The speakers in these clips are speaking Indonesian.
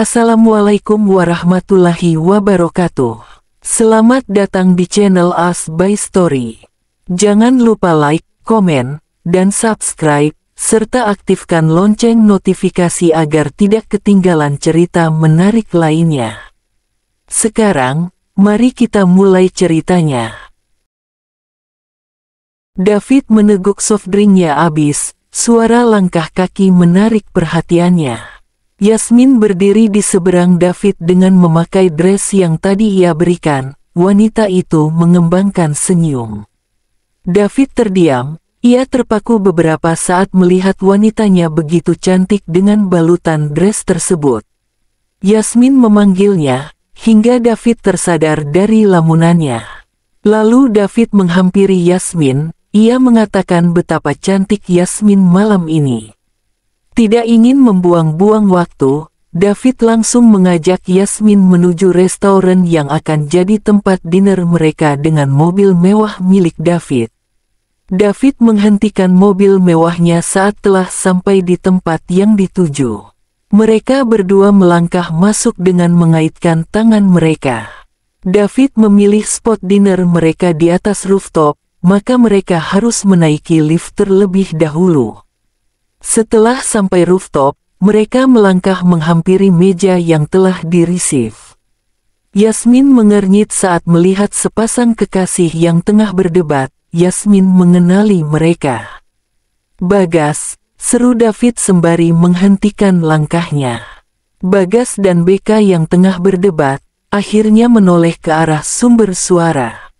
Assalamualaikum warahmatullahi wabarakatuh. Selamat datang di channel As by Story. Jangan lupa like, komen, dan subscribe, serta aktifkan lonceng notifikasi agar tidak ketinggalan cerita menarik lainnya. Sekarang, mari kita mulai ceritanya. David meneguk soft drinknya habis, suara langkah kaki menarik perhatiannya. Yasmin berdiri di seberang David dengan memakai dress yang tadi ia berikan. Wanita itu mengembangkan senyum. David terdiam, ia terpaku beberapa saat melihat wanitanya begitu cantik dengan balutan dress tersebut. Yasmin memanggilnya, hingga David tersadar dari lamunannya. Lalu David menghampiri Yasmin, ia mengatakan betapa cantik Yasmin malam ini. Tidak ingin membuang-buang waktu, David langsung mengajak Yasmin menuju restoran yang akan jadi tempat dinner mereka dengan mobil mewah milik David. David menghentikan mobil mewahnya saat telah sampai di tempat yang dituju. Mereka berdua melangkah masuk dengan mengaitkan tangan mereka. David memilih spot dinner mereka di atas rooftop, maka mereka harus menaiki lift terlebih dahulu. Setelah sampai rooftop, mereka melangkah menghampiri meja yang telah di-receive. Yasmin mengernyit saat melihat sepasang kekasih yang tengah berdebat. Yasmin mengenali mereka. "Bagas," seru David sembari menghentikan langkahnya. Bagas dan Beka yang tengah berdebat, akhirnya menoleh ke arah sumber suara.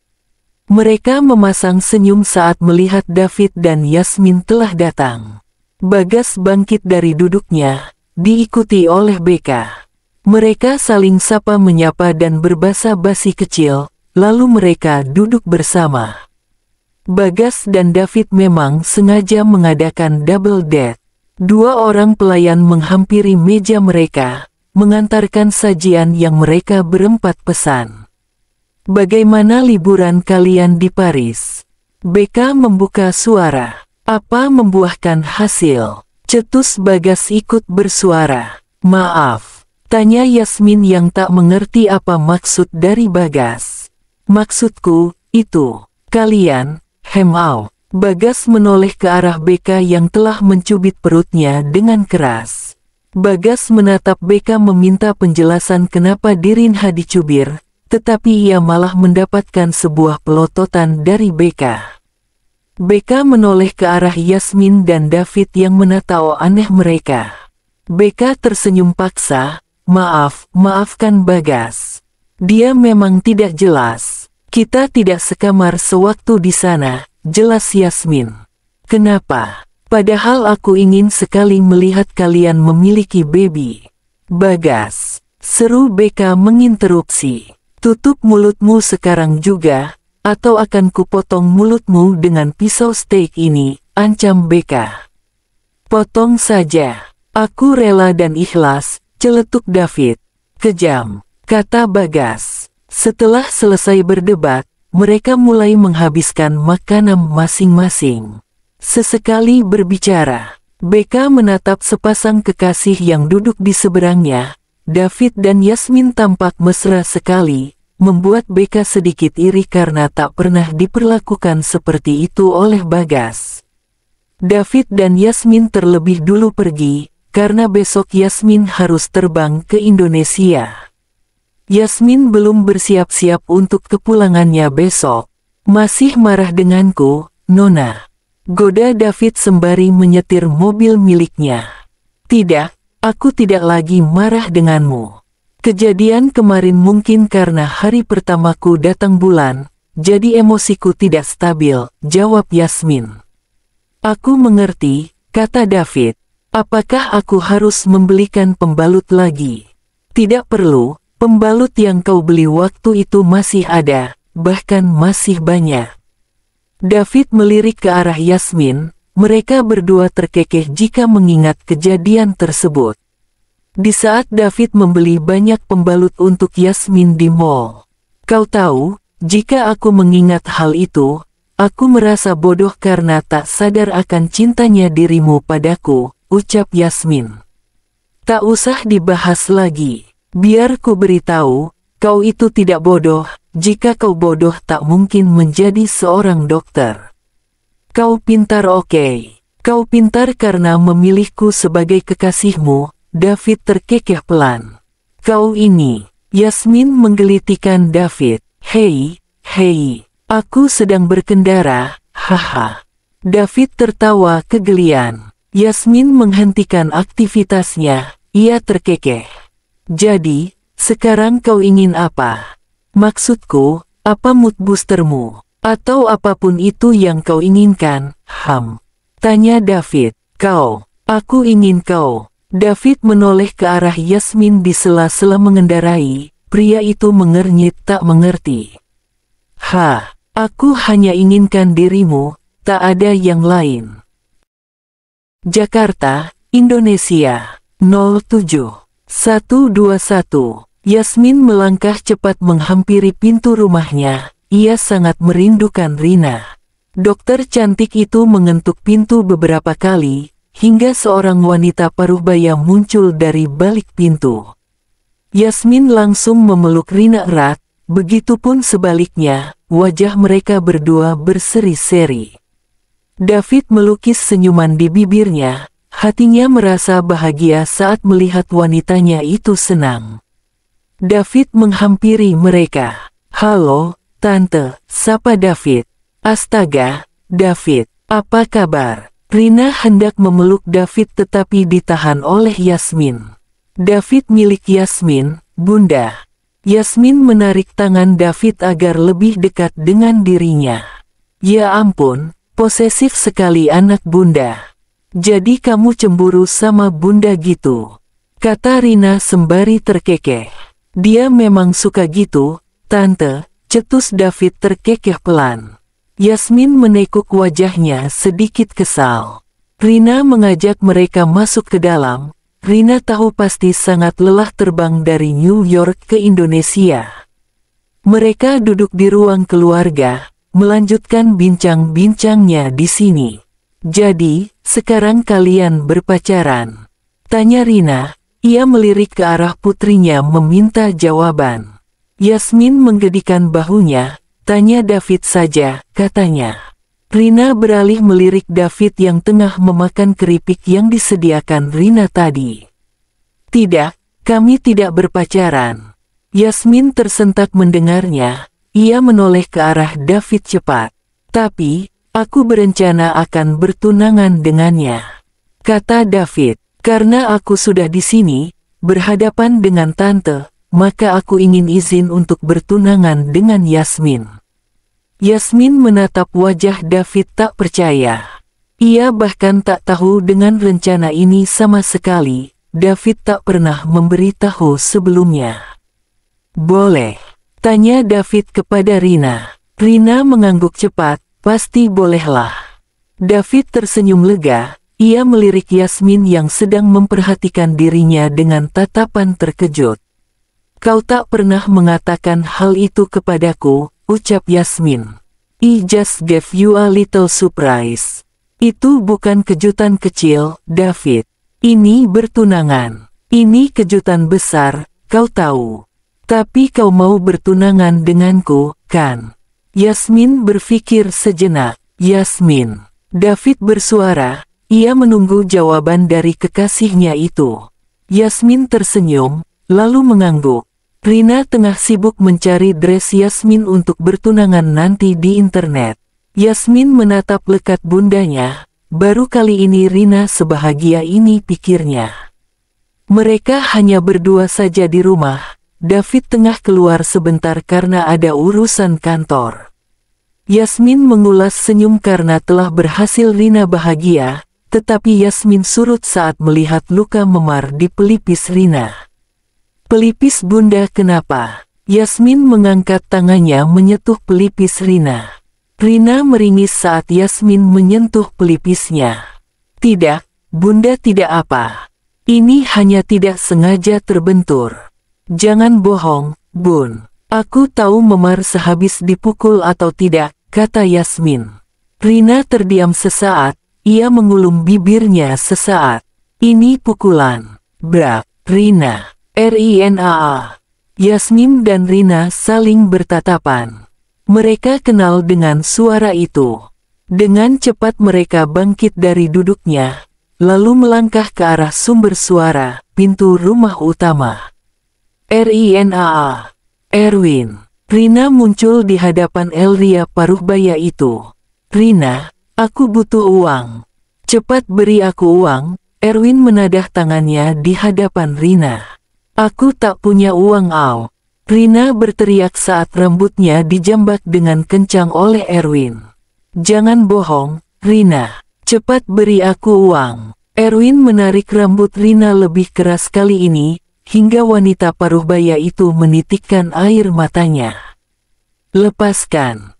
Mereka memasang senyum saat melihat David dan Yasmin telah datang. Bagas bangkit dari duduknya, diikuti oleh Beka. Mereka saling sapa menyapa dan berbasa basi kecil, lalu mereka duduk bersama. Bagas dan David memang sengaja mengadakan double date. Dua orang pelayan menghampiri meja mereka, mengantarkan sajian yang mereka berempat pesan. "Bagaimana liburan kalian di Paris?" Beka membuka suara. "Apa membuahkan hasil?" cetus Bagas ikut bersuara. "Maaf," tanya Yasmin yang tak mengerti apa maksud dari Bagas. "Maksudku, itu, kalian, hemau." Bagas menoleh ke arah Beka yang telah mencubit perutnya dengan keras. Bagas menatap Beka meminta penjelasan kenapa Dirinha dicubir, tetapi ia malah mendapatkan sebuah pelototan dari Beka. Beka menoleh ke arah Yasmin dan David yang menatau aneh mereka. Beka tersenyum paksa, maafkan Bagas. Dia memang tidak jelas. Kita tidak sekamar sewaktu di sana, jelas Yasmin. Kenapa? Padahal aku ingin sekali melihat kalian memiliki baby. Bagas, seru Beka menginterupsi. Tutup mulutmu sekarang juga, atau akan kupotong mulutmu dengan pisau steak ini, ancam Beka. Potong saja. Aku rela dan ikhlas, celetuk David. Kejam, kata Bagas. Setelah selesai berdebat, mereka mulai menghabiskan makanan masing-masing. Sesekali berbicara, Beka menatap sepasang kekasih yang duduk di seberangnya. David dan Yasmin tampak mesra sekali, membuat Beka sedikit iri karena tak pernah diperlakukan seperti itu oleh Bagas. David dan Yasmin terlebih dulu pergi, karena besok Yasmin harus terbang ke Indonesia. Yasmin belum bersiap-siap untuk kepulangannya besok. "Masih marah denganku, Nona?" goda David sembari menyetir mobil miliknya. "Tidak, aku tidak lagi marah denganmu. Kejadian kemarin mungkin karena hari pertamaku datang bulan, jadi emosiku tidak stabil," jawab Yasmin. "Aku mengerti," kata David. "Apakah aku harus membelikan pembalut lagi?" "Tidak perlu, pembalut yang kau beli waktu itu masih ada, bahkan masih banyak." David melirik ke arah Yasmin, mereka berdua terkekeh jika mengingat kejadian tersebut. Di saat David membeli banyak pembalut untuk Yasmin di mall. "Kau tahu, jika aku mengingat hal itu, aku merasa bodoh karena tak sadar akan cintanya dirimu padaku," ucap Yasmin. Tak usah dibahas lagi. Biar ku beritahu, kau itu tidak bodoh. Jika kau bodoh tak mungkin menjadi seorang dokter. Kau pintar, oke. Kau pintar karena memilihku sebagai kekasihmu, David terkekeh pelan. Kau ini, Yasmin menggelitikan David. Hei, aku sedang berkendara, haha. David tertawa kegelian. Yasmin menghentikan aktivitasnya, ia terkekeh. Jadi, sekarang kau ingin apa? Maksudku, apa mood boostermu? Atau apapun itu yang kau inginkan, tanya David. Aku ingin kau. David menoleh ke arah Yasmin di sela-sela mengendarai, pria itu mengernyit tak mengerti. Aku hanya inginkan dirimu, tak ada yang lain. Jakarta, Indonesia, 07-121. Yasmin melangkah cepat menghampiri pintu rumahnya, ia sangat merindukan Rina. Dokter cantik itu mengetuk pintu beberapa kali, hingga seorang wanita parubaya muncul dari balik pintu. Yasmin langsung memeluk Rina erat, begitupun sebaliknya, wajah mereka berdua berseri-seri. David melukis senyuman di bibirnya, hatinya merasa bahagia saat melihat wanitanya itu senang. David menghampiri mereka. Halo, Tante, sapa David. Astaga, David, apa kabar? Rina hendak memeluk David tetapi ditahan oleh Yasmin. David milik Yasmin, Bunda. Yasmin menarik tangan David agar lebih dekat dengan dirinya. Ya ampun, posesif sekali anak Bunda. Jadi kamu cemburu sama Bunda gitu? Kata Rina sembari terkekeh. Dia memang suka gitu, Tante, cetus David terkekeh pelan. Yasmin menekuk wajahnya sedikit kesal. Rina mengajak mereka masuk ke dalam. Rina tahu pasti sangat lelah terbang dari New York ke Indonesia. Mereka duduk di ruang keluarga, melanjutkan bincang-bincangnya di sini. Jadi, sekarang kalian berpacaran? Tanya Rina, ia melirik ke arah putrinya meminta jawaban. Yasmin menggedikan bahunya, tanya David saja, katanya. Rina beralih melirik David yang tengah memakan keripik yang disediakan Rina tadi. Tidak, kami tidak berpacaran. Yasmin tersentak mendengarnya, ia menoleh ke arah David cepat. Tapi, aku berencana akan bertunangan dengannya. Kata David, karena aku sudah di sini, berhadapan dengan Tante, maka aku ingin izin untuk bertunangan dengan Yasmin. Yasmin menatap wajah David tak percaya. Ia bahkan tak tahu dengan rencana ini sama sekali. David tak pernah memberitahu sebelumnya. Boleh? Tanya David kepada Rina. Rina mengangguk cepat, pasti bolehlah. David tersenyum lega, ia melirik Yasmin yang sedang memperhatikan dirinya dengan tatapan terkejut. Kau tak pernah mengatakan hal itu kepadaku, ucap Yasmin. I just gave you a little surprise. Itu bukan kejutan kecil, David. Ini bertunangan. Ini kejutan besar, kau tahu. Tapi kau mau bertunangan denganku, kan? Yasmin berpikir sejenak. Yasmin. David bersuara, ia menunggu jawaban dari kekasihnya itu. Yasmin tersenyum, lalu mengangguk. Rina tengah sibuk mencari dress Yasmin untuk bertunangan nanti di internet. Yasmin menatap lekat bundanya, baru kali ini Rina sebahagia ini pikirnya. Mereka hanya berdua saja di rumah, David tengah keluar sebentar karena ada urusan kantor. Yasmin mengulas senyum karena telah berhasil Rina bahagia, tetapi Yasmin surut saat melihat luka memar di pelipis Rina. Pelipis Bunda kenapa? Yasmin mengangkat tangannya menyentuh pelipis Rina. Rina meringis saat Yasmin menyentuh pelipisnya. Tidak, Bunda tidak apa. Ini hanya tidak sengaja terbentur. Jangan bohong, Bun. Aku tahu memar sehabis dipukul atau tidak, kata Yasmin. Rina terdiam sesaat, ia mengulum bibirnya sesaat. Ini pukulan. Brak, Rina, Rinaa. Yasmin dan Rina saling bertatapan. Mereka kenal dengan suara itu. Dengan cepat mereka bangkit dari duduknya, lalu melangkah ke arah sumber suara, pintu rumah utama. Rinaa. Erwin. Rina muncul di hadapan Elria Paruhbaya itu. Rina, aku butuh uang. Cepat beri aku uang. Erwin menadah tangannya di hadapan Rina. Aku tak punya uang, Au. Rina berteriak saat rambutnya dijambak dengan kencang oleh Erwin. Jangan bohong, Rina. Cepat beri aku uang. Erwin menarik rambut Rina lebih keras kali ini, hingga wanita Paruhbaya itu menitikkan air matanya. Lepaskan.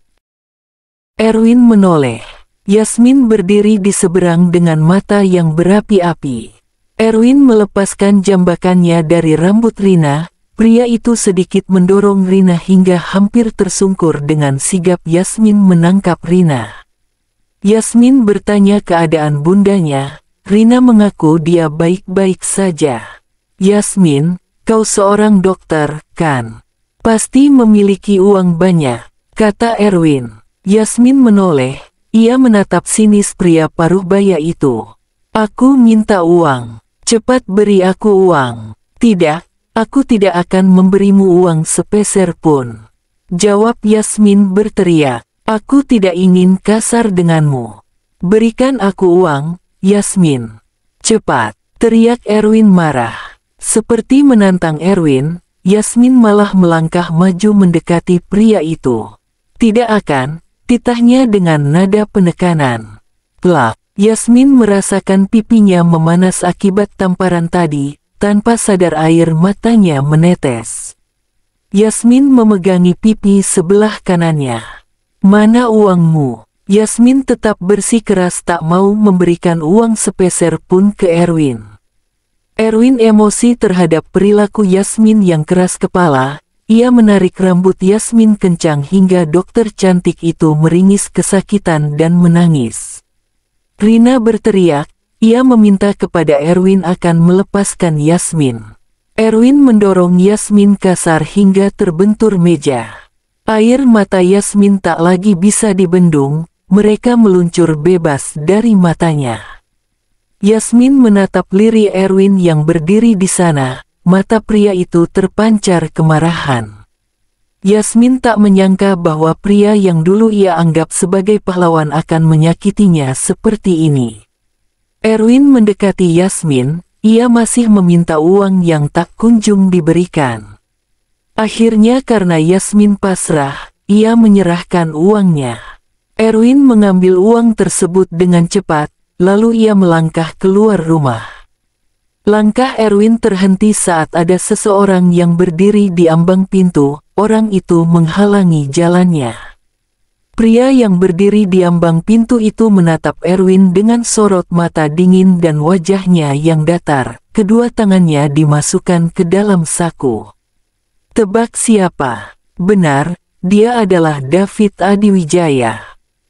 Erwin menoleh. Yasmin berdiri di seberang dengan mata yang berapi-api. Erwin melepaskan jambakannya dari rambut Rina. Pria itu sedikit mendorong Rina hingga hampir tersungkur. Dengan sigap Yasmin menangkap Rina. Yasmin bertanya keadaan bundanya. Rina mengaku dia baik-baik saja. Yasmin, kau seorang dokter, kan? Pasti memiliki uang banyak, kata Erwin. Yasmin menoleh, ia menatap sinis pria Paruhbaya itu. Aku minta uang, cepat beri aku uang. Tidak, aku tidak akan memberimu uang sepeser pun. Jawab Yasmin berteriak, aku tidak ingin kasar denganmu. Berikan aku uang, Yasmin. Cepat, teriak Erwin marah. Seperti menantang Erwin, Yasmin malah melangkah maju mendekati pria itu. Tidak akan, titahnya dengan nada penekanan. Plak, Yasmin merasakan pipinya memanas akibat tamparan tadi, tanpa sadar air matanya menetes. Yasmin memegangi pipi sebelah kanannya. Mana uangmu? Yasmin tetap bersikeras tak mau memberikan uang sepeser pun ke Erwin. Erwin emosi terhadap perilaku Yasmin yang keras kepala. Ia menarik rambut Yasmin kencang hingga dokter cantik itu meringis kesakitan dan menangis. Rina berteriak, ia meminta kepada Erwin akan melepaskan Yasmin. Erwin mendorong Yasmin kasar hingga terbentur meja. Air mata Yasmin tak lagi bisa dibendung, mereka meluncur bebas dari matanya. Yasmin menatap lirik Erwin yang berdiri di sana, mata pria itu terpancar kemarahan. Yasmin tak menyangka bahwa pria yang dulu ia anggap sebagai pahlawan akan menyakitinya seperti ini. Erwin mendekati Yasmin, ia masih meminta uang yang tak kunjung diberikan. Akhirnya karena Yasmin pasrah, ia menyerahkan uangnya. Erwin mengambil uang tersebut dengan cepat, lalu ia melangkah keluar rumah. Langkah Erwin terhenti saat ada seseorang yang berdiri di ambang pintu, orang itu menghalangi jalannya. Pria yang berdiri di ambang pintu itu menatap Erwin dengan sorot mata dingin dan wajahnya yang datar, kedua tangannya dimasukkan ke dalam saku. Tebak siapa? Benar, dia adalah David Adiwijaya.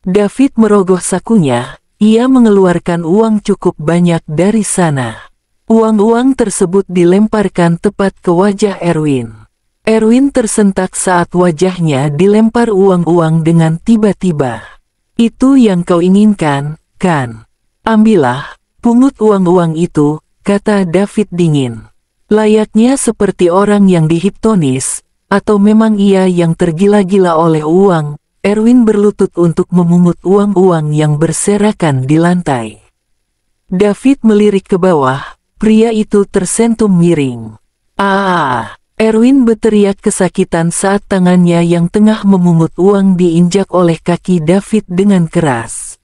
David merogoh sakunya. Ia mengeluarkan uang cukup banyak dari sana. Uang-uang tersebut dilemparkan tepat ke wajah Erwin. Erwin tersentak saat wajahnya dilempar uang-uang dengan tiba-tiba. Itu yang kau inginkan, kan? Ambillah, pungut uang-uang itu, kata David dingin. Layaknya seperti orang yang dihipnotis, atau memang ia yang tergila-gila oleh uang. Erwin berlutut untuk memungut uang-uang yang berserakan di lantai. David melirik ke bawah, pria itu tersentum miring. Erwin berteriak kesakitan saat tangannya yang tengah memungut uang diinjak oleh kaki David dengan keras.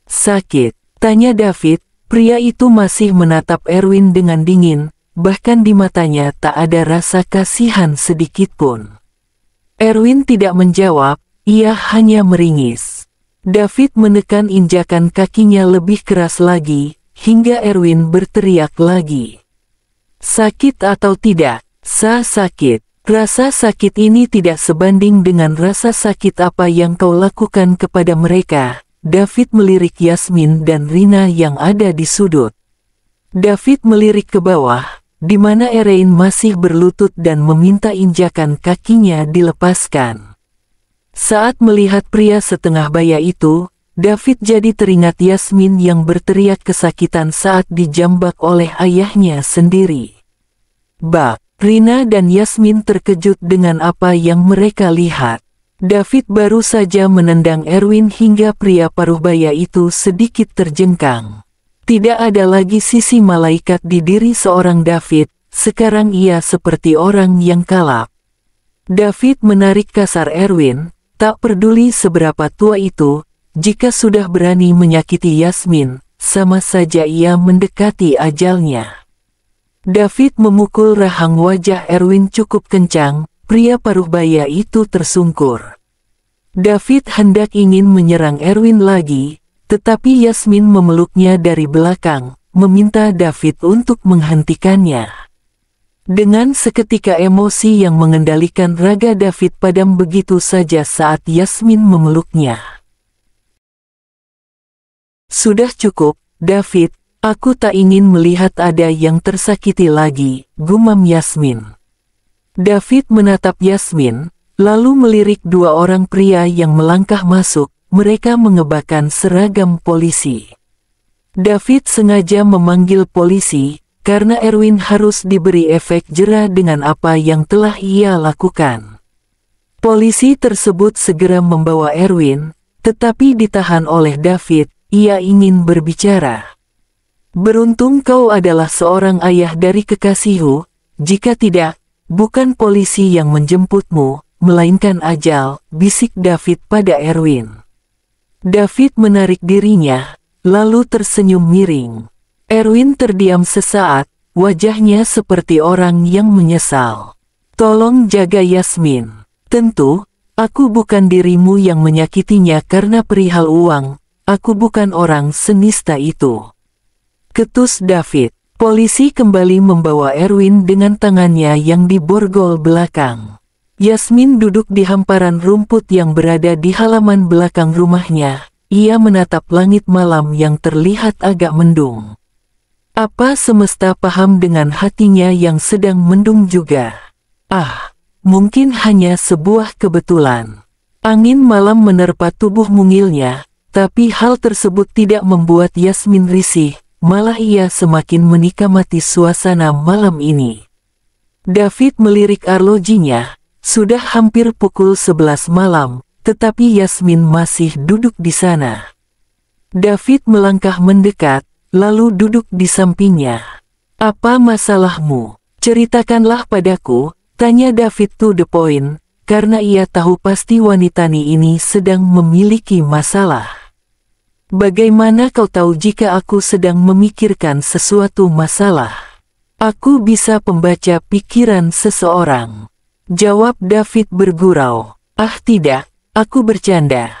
Sakit, tanya David, pria itu masih menatap Erwin dengan dingin, bahkan di matanya tak ada rasa kasihan sedikitpun. Erwin tidak menjawab. Ia hanya meringis. David menekan injakan kakinya lebih keras lagi, hingga Erwin berteriak lagi. Sakit atau tidak? Sakit. Rasa sakit ini tidak sebanding dengan rasa sakit apa yang kau lakukan kepada mereka. David melirik Yasmin dan Rina yang ada di sudut. David melirik ke bawah, di mana Erin masih berlutut dan meminta injakan kakinya dilepaskan. Saat melihat pria setengah baya itu, David jadi teringat Yasmin yang berteriak kesakitan saat dijambak oleh ayahnya sendiri. Rina dan Yasmin terkejut dengan apa yang mereka lihat. David baru saja menendang Erwin hingga pria paruh baya itu sedikit terjengkang. Tidak ada lagi sisi malaikat di diri seorang David, sekarang ia seperti orang yang kalap. David menarik kasar Erwin, tak peduli seberapa tua itu, jika sudah berani menyakiti Yasmin, sama saja ia mendekati ajalnya. David memukul rahang wajah Erwin cukup kencang, pria paruh baya itu tersungkur. David hendak ingin menyerang Erwin lagi, tetapi Yasmin memeluknya dari belakang, meminta David untuk menghentikannya. Dengan seketika emosi yang mengendalikan raga David padam begitu saja saat Yasmin memeluknya. "Sudah cukup, David, aku tak ingin melihat ada yang tersakiti lagi," gumam Yasmin. David menatap Yasmin, lalu melirik dua orang pria yang melangkah masuk. Mereka mengenakan seragam polisi. David sengaja memanggil polisi, karena Erwin harus diberi efek jera dengan apa yang telah ia lakukan. Polisi tersebut segera membawa Erwin, tetapi ditahan oleh David. Ia ingin berbicara. "Beruntung kau adalah seorang ayah dari kekasihku, jika tidak, bukan polisi yang menjemputmu, melainkan ajal," bisik David pada Erwin. David menarik dirinya, lalu tersenyum miring. Erwin terdiam sesaat, wajahnya seperti orang yang menyesal. "Tolong jaga Yasmin. Tentu, aku bukan dirimu yang menyakitinya karena perihal uang, aku bukan orang senista itu," ketus David. Polisi kembali membawa Erwin dengan tangannya yang diborgol belakang. Yasmin duduk di hamparan rumput yang berada di halaman belakang rumahnya. Ia menatap langit malam yang terlihat agak mendung. Apa semesta paham dengan hatinya yang sedang mendung juga? Mungkin hanya sebuah kebetulan. Angin malam menerpa tubuh mungilnya, tapi hal tersebut tidak membuat Yasmin risih, malah ia semakin menikmati suasana malam ini. David melirik arlojinya. Sudah hampir pukul 11 malam, tetapi Yasmin masih duduk di sana. David melangkah mendekat, lalu duduk di sampingnya. "Apa masalahmu? Ceritakanlah padaku," tanya David to the point, karena ia tahu pasti wanita ini sedang memiliki masalah. "Bagaimana kau tahu jika aku sedang memikirkan sesuatu masalah?" "Aku bisa membaca pikiran seseorang," jawab David bergurau. Tidak, aku bercanda.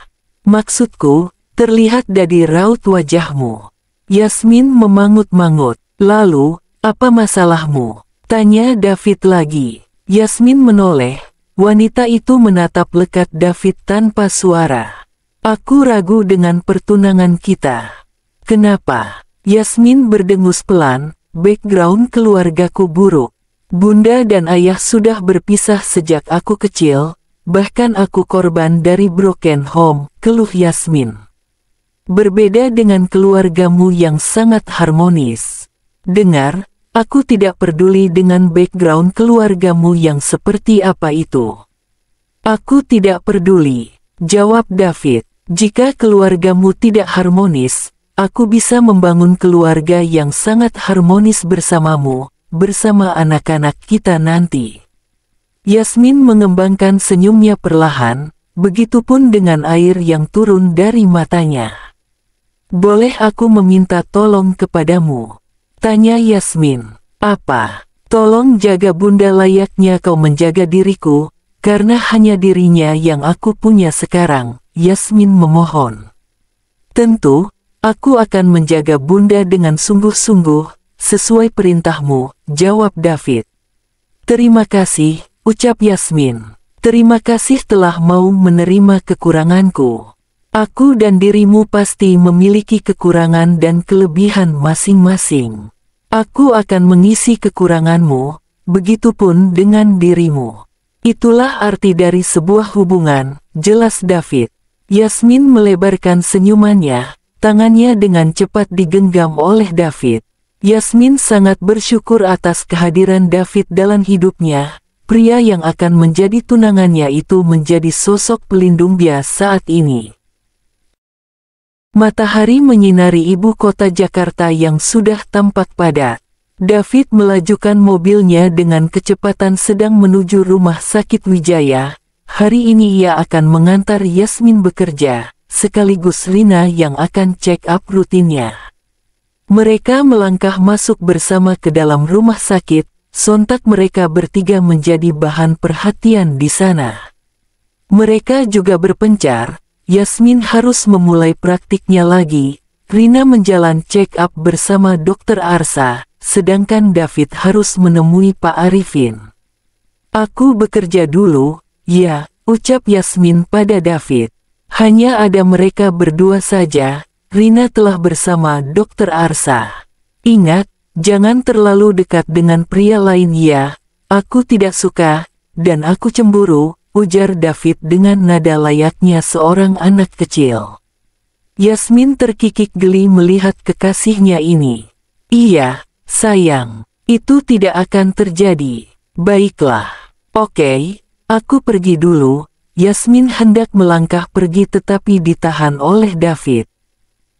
Maksudku, terlihat dari raut wajahmu." Yasmin memangut-mangut. "Lalu, apa masalahmu?" tanya David lagi. Yasmin menoleh, wanita itu menatap lekat David tanpa suara. "Aku ragu dengan pertunangan kita." "Kenapa?" Yasmin berdengus pelan, "Background keluargaku buruk. Bunda dan ayah sudah berpisah sejak aku kecil, bahkan aku korban dari broken home," keluh Yasmin. "Berbeda dengan keluargamu yang sangat harmonis. Dengar, aku tidak peduli dengan background keluargamu yang seperti apa itu." "Aku tidak peduli," jawab David. "Jika keluargamu tidak harmonis, aku bisa membangun keluarga yang sangat harmonis bersamamu, bersama anak-anak kita nanti." Yasmin mengembangkan senyumnya perlahan, begitupun dengan air yang turun dari matanya. "Boleh aku meminta tolong kepadamu?" tanya Yasmin. "Apa?" "Tolong jaga bunda layaknya kau menjaga diriku, karena hanya dirinya yang aku punya sekarang," Yasmin memohon. "Tentu, aku akan menjaga bunda dengan sungguh-sungguh, sesuai perintahmu," jawab David. "Terima kasih," ucap Yasmin. "Terima kasih telah mau menerima kekuranganku. Aku dan dirimu pasti memiliki kekurangan dan kelebihan masing-masing. Aku akan mengisi kekuranganmu, begitupun dengan dirimu. Itulah arti dari sebuah hubungan, jelas David. Yasmin melebarkan senyumannya, tangannya dengan cepat digenggam oleh David. Yasmin sangat bersyukur atas kehadiran David dalam hidupnya. Pria yang akan menjadi tunangannya itu menjadi sosok pelindung bias saat ini. Matahari menyinari ibu kota Jakarta yang sudah tampak padat. David melajukan mobilnya dengan kecepatan sedang menuju rumah sakit Wijaya. Hari ini ia akan mengantar Yasmin bekerja, sekaligus Rina yang akan check up rutinnya. Mereka melangkah masuk bersama ke dalam rumah sakit. Sontak mereka bertiga menjadi bahan perhatian di sana. Mereka juga berpencar. Yasmin harus memulai praktiknya lagi. Rina menjalani check up bersama Dokter Arsa, sedangkan David harus menemui Pak Arifin. Aku bekerja dulu, ya, ucap Yasmin pada David. Hanya ada mereka berdua saja. Rina telah bersama Dokter Arsa. Ingat, jangan terlalu dekat dengan pria lain ya, aku tidak suka, dan aku cemburu, ujar David dengan nada layaknya seorang anak kecil. Yasmin terkikik geli melihat kekasihnya ini. Iya, sayang, itu tidak akan terjadi. Baiklah, oke, aku pergi dulu. Yasmin hendak melangkah pergi tetapi ditahan oleh David.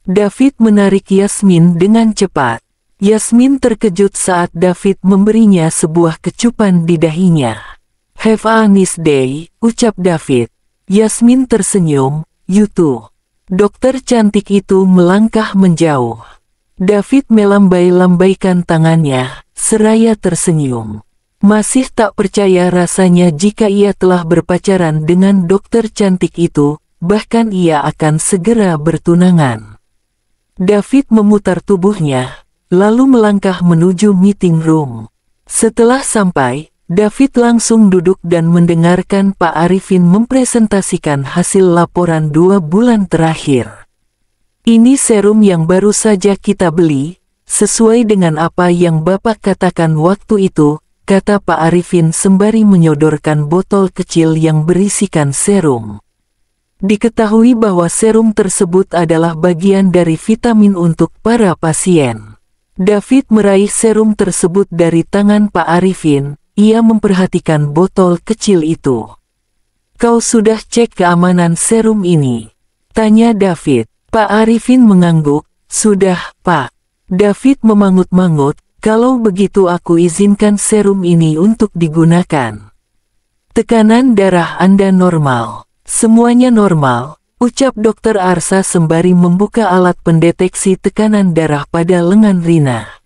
David menarik Yasmin dengan cepat. Yasmin terkejut saat David memberinya sebuah kecupan di dahinya. Have a nice day, ucap David. Yasmin tersenyum, you too. Dokter cantik itu melangkah menjauh. David melambai-lambaikan tangannya, seraya tersenyum. Masih tak percaya rasanya jika ia telah berpacaran dengan dokter cantik itu, bahkan ia akan segera bertunangan. David memutar tubuhnya, lalu melangkah menuju meeting room. Setelah sampai, David langsung duduk dan mendengarkan Pak Arifin mempresentasikan hasil laporan 2 bulan terakhir. Ini serum yang baru saja kita beli, sesuai dengan apa yang Bapak katakan waktu itu, kata Pak Arifin sembari menyodorkan botol kecil yang berisikan serum. Diketahui bahwa serum tersebut adalah bagian dari vitamin untuk para pasien. David meraih serum tersebut dari tangan Pak Arifin. Ia memperhatikan botol kecil itu. Kau sudah cek keamanan serum ini? Tanya David. Pak Arifin mengangguk. Sudah, Pak. David memangut-mangut. Kalau begitu aku izinkan serum ini untuk digunakan. Tekanan darah Anda normal. Semuanya normal, ucap Dokter Arsa sembari membuka alat pendeteksi tekanan darah pada lengan Rina.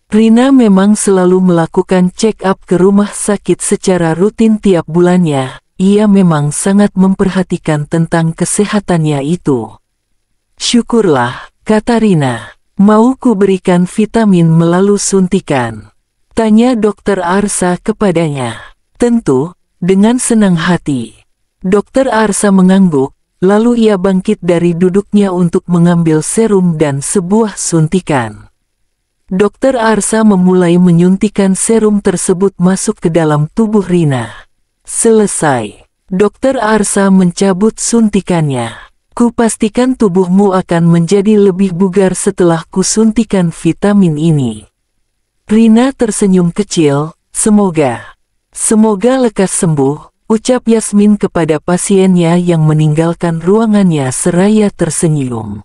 Rina memang selalu melakukan check-up ke rumah sakit secara rutin tiap bulannya. Ia memang sangat memperhatikan tentang kesehatannya itu. Syukurlah, kata Rina. Mau ku berikan vitamin melalui suntikan? Tanya Dokter Arsa kepadanya. Tentu, dengan senang hati. Dokter Arsa mengangguk, lalu ia bangkit dari duduknya untuk mengambil serum dan sebuah suntikan. Dokter Arsa memulai menyuntikkan serum tersebut masuk ke dalam tubuh Rina. Selesai. Dokter Arsa mencabut suntikannya. Ku pastikan tubuhmu akan menjadi lebih bugar setelah ku suntikan vitamin ini. Rina tersenyum kecil, semoga lekas sembuh. Ucap Yasmin kepada pasiennya yang meninggalkan ruangannya seraya tersenyum.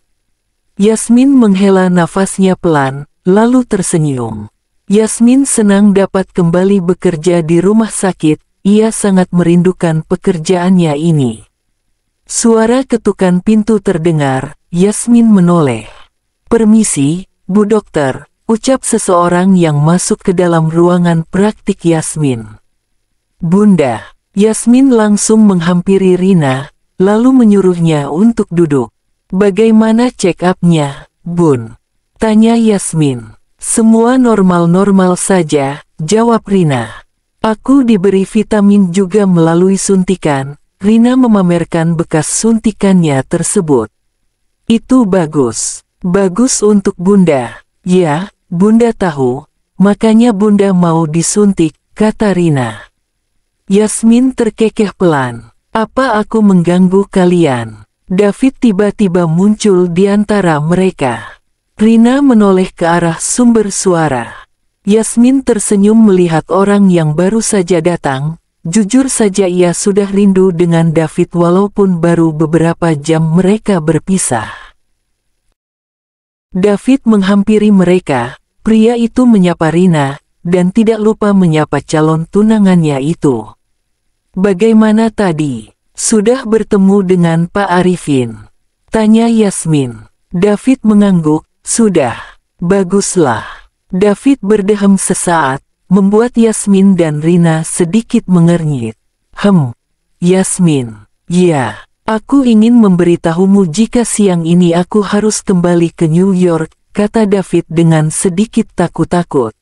Yasmin menghela nafasnya pelan, lalu tersenyum. Yasmin senang dapat kembali bekerja di rumah sakit, ia sangat merindukan pekerjaannya ini. Suara ketukan pintu terdengar, Yasmin menoleh. Permisi, Bu Dokter, ucap seseorang yang masuk ke dalam ruangan praktik Yasmin. Bunda. Yasmin langsung menghampiri Rina, lalu menyuruhnya untuk duduk. Bagaimana check-up-nya, Bun? Tanya Yasmin. Semua normal-normal saja, jawab Rina. Aku diberi vitamin juga melalui suntikan. Rina memamerkan bekas suntikannya tersebut. Itu bagus. Bagus untuk Bunda. Ya, Bunda tahu, makanya Bunda mau disuntik, kata Rina. Yasmin terkekeh pelan. Apa aku mengganggu kalian? David tiba-tiba muncul di antara mereka. Rina menoleh ke arah sumber suara. Yasmin tersenyum melihat orang yang baru saja datang. Jujur saja ia sudah rindu dengan David walaupun baru beberapa jam mereka berpisah. David menghampiri mereka. Pria itu menyapa Rina, dan tidak lupa menyapa calon tunangannya itu. Bagaimana tadi? Sudah bertemu dengan Pak Arifin? Tanya Yasmin. David mengangguk, sudah. Baguslah. David berdehem sesaat, membuat Yasmin dan Rina sedikit mengernyit. Yasmin. Ya, aku ingin memberitahumu jika siang ini aku harus kembali ke New York, kata David dengan sedikit takut-takut.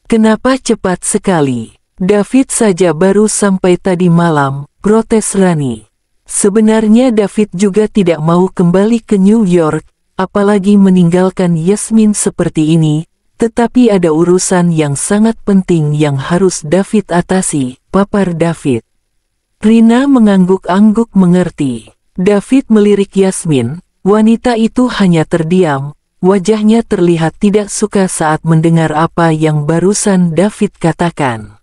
Kenapa cepat sekali? David saja baru sampai tadi malam, protes Rani. Sebenarnya David juga tidak mau kembali ke New York, apalagi meninggalkan Yasmin seperti ini, tetapi ada urusan yang sangat penting yang harus David atasi, papar David. Rina mengangguk-angguk mengerti. David melirik Yasmin, wanita itu hanya terdiam, wajahnya terlihat tidak suka saat mendengar apa yang barusan David katakan.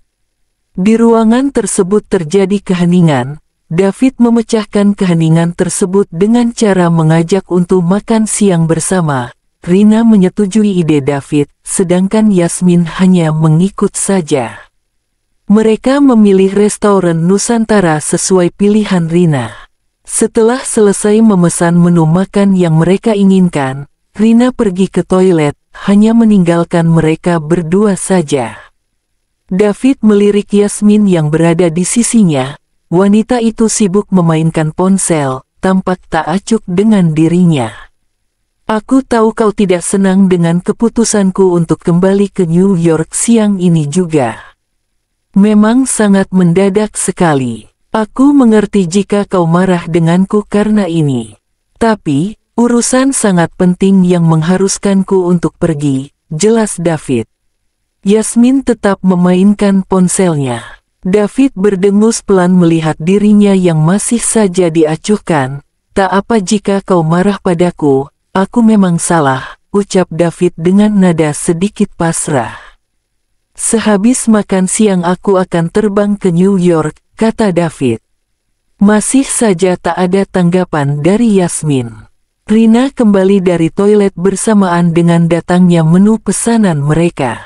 Di ruangan tersebut terjadi keheningan. David memecahkan keheningan tersebut dengan cara mengajak untuk makan siang bersama. Rina menyetujui ide David, sedangkan Yasmin hanya mengikut saja. Mereka memilih restoran Nusantara sesuai pilihan Rina. Setelah selesai memesan menu makan yang mereka inginkan, Rina pergi ke toilet, hanya meninggalkan mereka berdua saja. David melirik Yasmin yang berada di sisinya. Wanita itu sibuk memainkan ponsel, tampak tak acuh dengan dirinya. Aku tahu kau tidak senang dengan keputusanku untuk kembali ke New York siang ini juga. Memang sangat mendadak sekali. Aku mengerti jika kau marah denganku karena ini. Tapi, urusan sangat penting yang mengharuskanku untuk pergi, jelas David. Yasmin tetap memainkan ponselnya. David berdengus pelan melihat dirinya yang masih saja diacuhkan. Tak apa jika kau marah padaku, aku memang salah, ucap David dengan nada sedikit pasrah. Sehabis makan siang aku akan terbang ke New York, kata David. Masih saja tak ada tanggapan dari Yasmin. Rina kembali dari toilet bersamaan dengan datangnya menu pesanan mereka.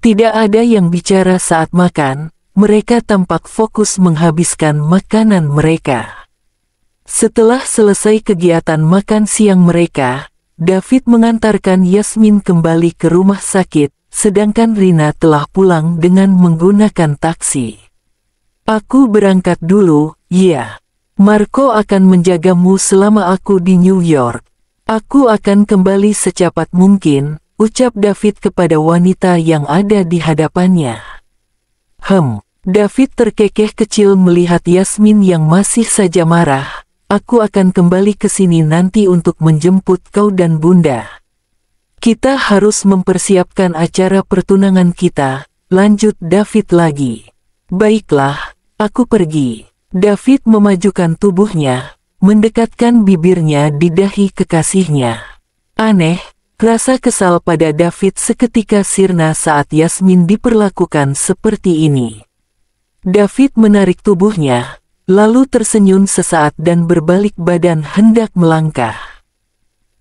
Tidak ada yang bicara saat makan, mereka tampak fokus menghabiskan makanan mereka. Setelah selesai kegiatan makan siang mereka, David mengantarkan Yasmin kembali ke rumah sakit, sedangkan Rina telah pulang dengan menggunakan taksi. Aku berangkat dulu, ya. Marco akan menjagamu selama aku di New York. Aku akan kembali secepat mungkin, ucap David kepada wanita yang ada di hadapannya. David terkekeh kecil melihat Yasmin yang masih saja marah. Aku akan kembali ke sini nanti untuk menjemput kau dan Bunda. Kita harus mempersiapkan acara pertunangan kita, lanjut David lagi. Baiklah, aku pergi. David memajukan tubuhnya, mendekatkan bibirnya di dahi kekasihnya. Aneh, rasa kesal pada David seketika sirna saat Yasmin diperlakukan seperti ini. David menarik tubuhnya, lalu tersenyum sesaat dan berbalik badan hendak melangkah.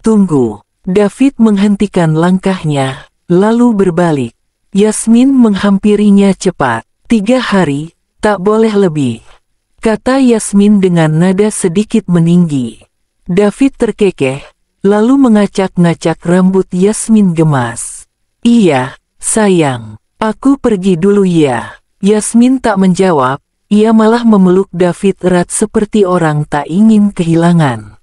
Tunggu, David menghentikan langkahnya, lalu berbalik. Yasmin menghampirinya cepat. 3 hari, tak boleh lebih, kata Yasmin dengan nada sedikit meninggi. David terkekeh, lalu mengacak-ngacak rambut Yasmin gemas. Iya, sayang, aku pergi dulu ya. Yasmin tak menjawab, ia malah memeluk David erat seperti orang tak ingin kehilangan.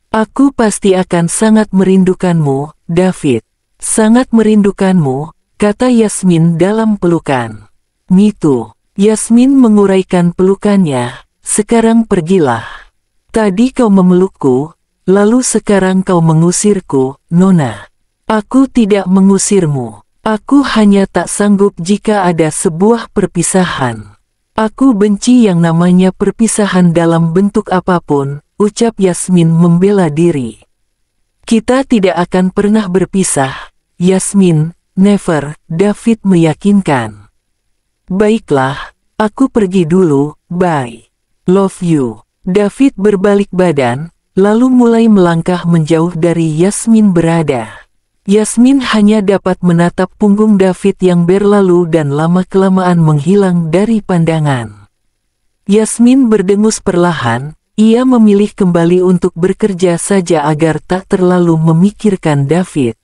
Aku pasti akan sangat merindukanmu, David. Sangat merindukanmu, kata Yasmin dalam pelukan. Gitu, Yasmin menguraikan pelukannya, sekarang pergilah. Tadi kau memelukku, lalu sekarang kau mengusirku, Nona. Aku tidak mengusirmu. Aku hanya tak sanggup jika ada sebuah perpisahan. Aku benci yang namanya perpisahan dalam bentuk apapun, ucap Yasmin membela diri. Kita tidak akan pernah berpisah, Yasmin, never, David meyakinkan. Baiklah, aku pergi dulu, bye. Love you. David berbalik badan, lalu mulai melangkah menjauh dari Yasmin berada. Yasmin hanya dapat menatap punggung David yang berlalu dan lama-kelamaan menghilang dari pandangan. Yasmin berdengus perlahan, ia memilih kembali untuk bekerja saja agar tak terlalu memikirkan David.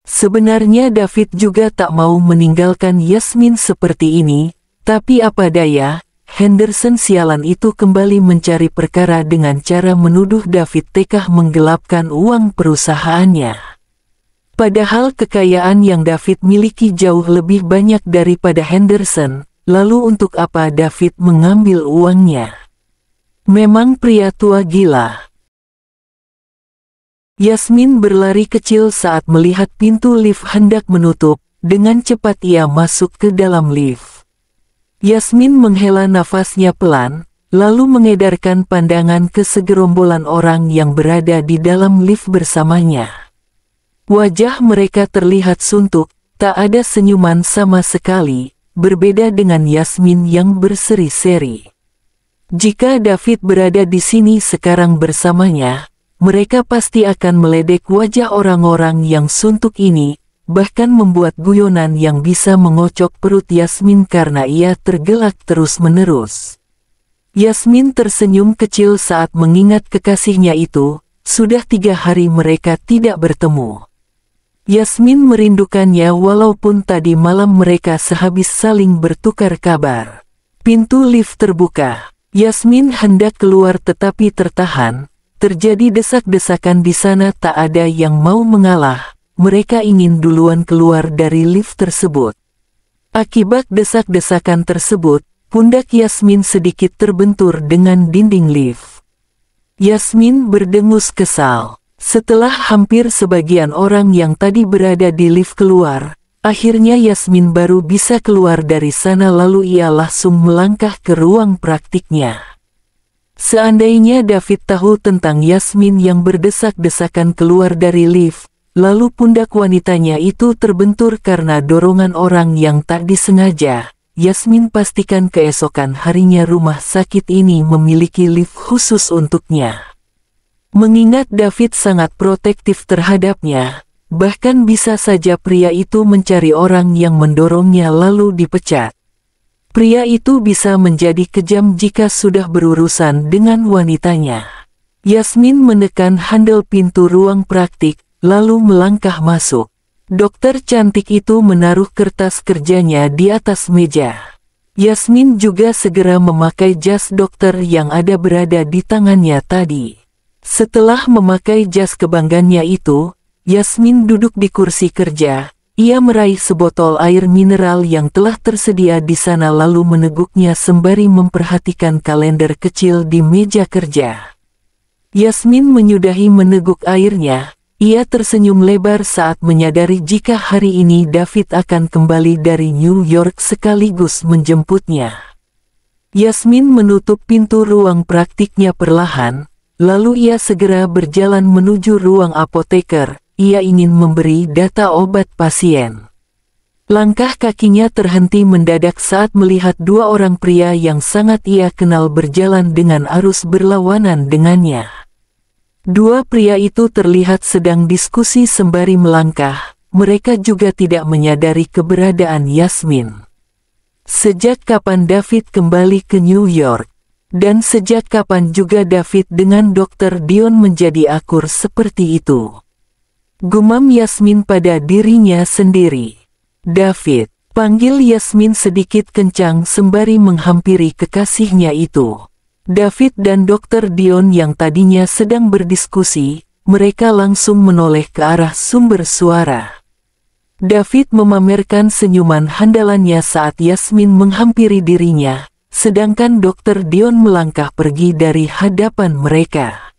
Sebenarnya David juga tak mau meninggalkan Yasmin seperti ini, tapi apa daya, Henderson sialan itu kembali mencari perkara dengan cara menuduh David tekah menggelapkan uang perusahaannya. Padahal kekayaan yang David miliki jauh lebih banyak daripada Henderson, lalu untuk apa David mengambil uangnya? Memang pria tua gila. Yasmin berlari kecil saat melihat pintu lift hendak menutup, dengan cepat ia masuk ke dalam lift. Yasmin menghela nafasnya pelan, lalu mengedarkan pandangan ke segerombolan orang yang berada di dalam lift bersamanya. Wajah mereka terlihat suntuk, tak ada senyuman sama sekali, berbeda dengan Yasmin yang berseri-seri. Jika David berada di sini sekarang bersamanya, mereka pasti akan meledek wajah orang-orang yang suntuk ini, bahkan membuat guyonan yang bisa mengocok perut Yasmin karena ia tergelak terus-menerus. Yasmin tersenyum kecil saat mengingat kekasihnya itu, sudah 3 hari mereka tidak bertemu. Yasmin merindukannya walaupun tadi malam mereka sehabis saling bertukar kabar. Pintu lift terbuka, Yasmin hendak keluar tetapi tertahan, terjadi desak-desakan di sana tak ada yang mau mengalah. Mereka ingin duluan keluar dari lift tersebut. Akibat desak-desakan tersebut, pundak Yasmin sedikit terbentur dengan dinding lift. Yasmin berdengus kesal. Setelah hampir sebagian orang yang tadi berada di lift keluar, akhirnya Yasmin baru bisa keluar dari sana lalu ia langsung melangkah ke ruang praktiknya. Seandainya David tahu tentang Yasmin yang berdesak-desakan keluar dari lift, lalu pundak wanitanya itu terbentur karena dorongan orang yang tak disengaja, Yasmin pastikan keesokan harinya rumah sakit ini memiliki lift khusus untuknya. Mengingat David sangat protektif terhadapnya, bahkan bisa saja pria itu mencari orang yang mendorongnya lalu dipecat. Pria itu bisa menjadi kejam jika sudah berurusan dengan wanitanya. Yasmin menekan handle pintu ruang praktik, lalu melangkah masuk. Dokter cantik itu menaruh kertas kerjanya di atas meja. Yasmin juga segera memakai jas dokter yang ada berada di tangannya tadi. Setelah memakai jas kebanggannya itu, Yasmin duduk di kursi kerja. Ia meraih sebotol air mineral yang telah tersedia di sana lalu meneguknya sembari memperhatikan kalender kecil di meja kerja. Yasmin menyudahi meneguk airnya. Ia tersenyum lebar saat menyadari jika hari ini David akan kembali dari New York sekaligus menjemputnya. Yasmin menutup pintu ruang praktiknya perlahan, lalu ia segera berjalan menuju ruang apoteker. Ia ingin memberi data obat pasien. Langkah kakinya terhenti mendadak saat melihat 2 orang pria yang sangat ia kenal berjalan dengan arus berlawanan dengannya. 2 pria itu terlihat sedang diskusi sembari melangkah, mereka juga tidak menyadari keberadaan Yasmin. Sejak kapan David kembali ke New York? Dan sejak kapan juga David dengan Dr. Dion menjadi akur seperti itu? Gumam Yasmin pada dirinya sendiri. David, panggil Yasmin sedikit kencang sembari menghampiri kekasihnya itu. David dan Dr. Dion yang tadinya sedang berdiskusi, mereka langsung menoleh ke arah sumber suara. David memamerkan senyuman handalannya saat Yasmin menghampiri dirinya, sedangkan Dr. Dion melangkah pergi dari hadapan mereka.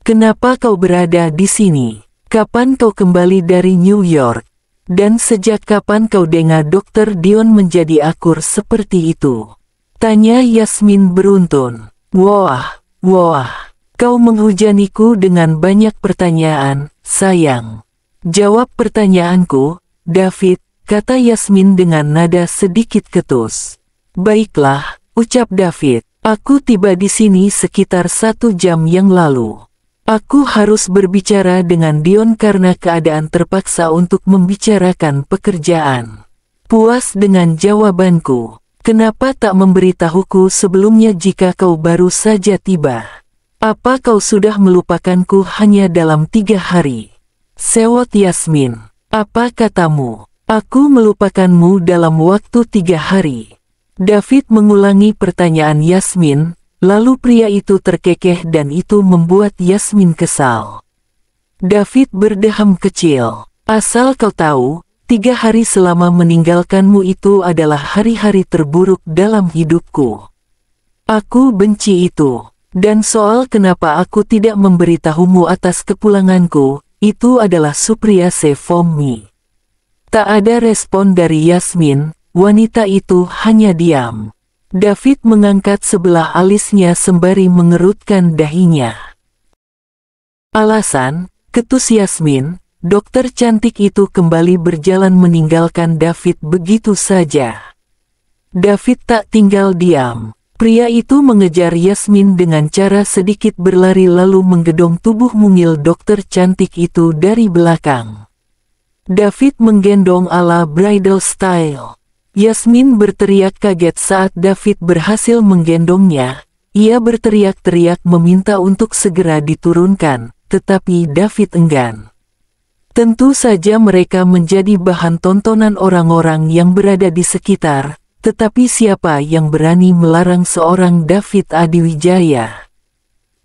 "Kenapa kau berada di sini?" Kapan kau kembali dari New York? Dan sejak kapan kau dengan Dr. Dion menjadi akur seperti itu? Tanya Yasmin beruntun. Wah, kau menghujaniku dengan banyak pertanyaan, sayang. Jawab pertanyaanku, David, kata Yasmin dengan nada sedikit ketus. Baiklah, ucap David. Aku tiba di sini sekitar 1 jam yang lalu. Aku harus berbicara dengan Dion karena keadaan terpaksa untuk membicarakan pekerjaan. Puas dengan jawabanku. Kenapa tak memberitahuku sebelumnya jika kau baru saja tiba? Apa kau sudah melupakanku hanya dalam 3 hari? Sewot Yasmin. Apa katamu? Aku melupakanmu dalam waktu 3 hari. David mengulangi pertanyaan Yasmin. Lalu pria itu terkekeh dan itu membuat Yasmin kesal. David berdeham kecil. Asal kau tahu, 3 hari selama meninggalkanmu itu adalah hari-hari terburuk dalam hidupku. Aku benci itu. Dan soal kenapa aku tidak memberitahumu atas kepulanganku, itu adalah surprise for me. Tak ada respon dari Yasmin, wanita itu hanya diam. David mengangkat sebelah alisnya sembari mengerutkan dahinya. Alasan, ketus Yasmin, dokter cantik itu kembali berjalan meninggalkan David begitu saja. David tak tinggal diam. Pria itu mengejar Yasmin dengan cara sedikit berlari lalu menggedong tubuh mungil dokter cantik itu dari belakang. David menggendong ala bridal style. Yasmin berteriak kaget saat David berhasil menggendongnya. Ia berteriak-teriak meminta untuk segera diturunkan, tetapi David enggan. Tentu saja mereka menjadi bahan tontonan orang-orang yang berada di sekitar, tetapi siapa yang berani melarang seorang David Adiwijaya?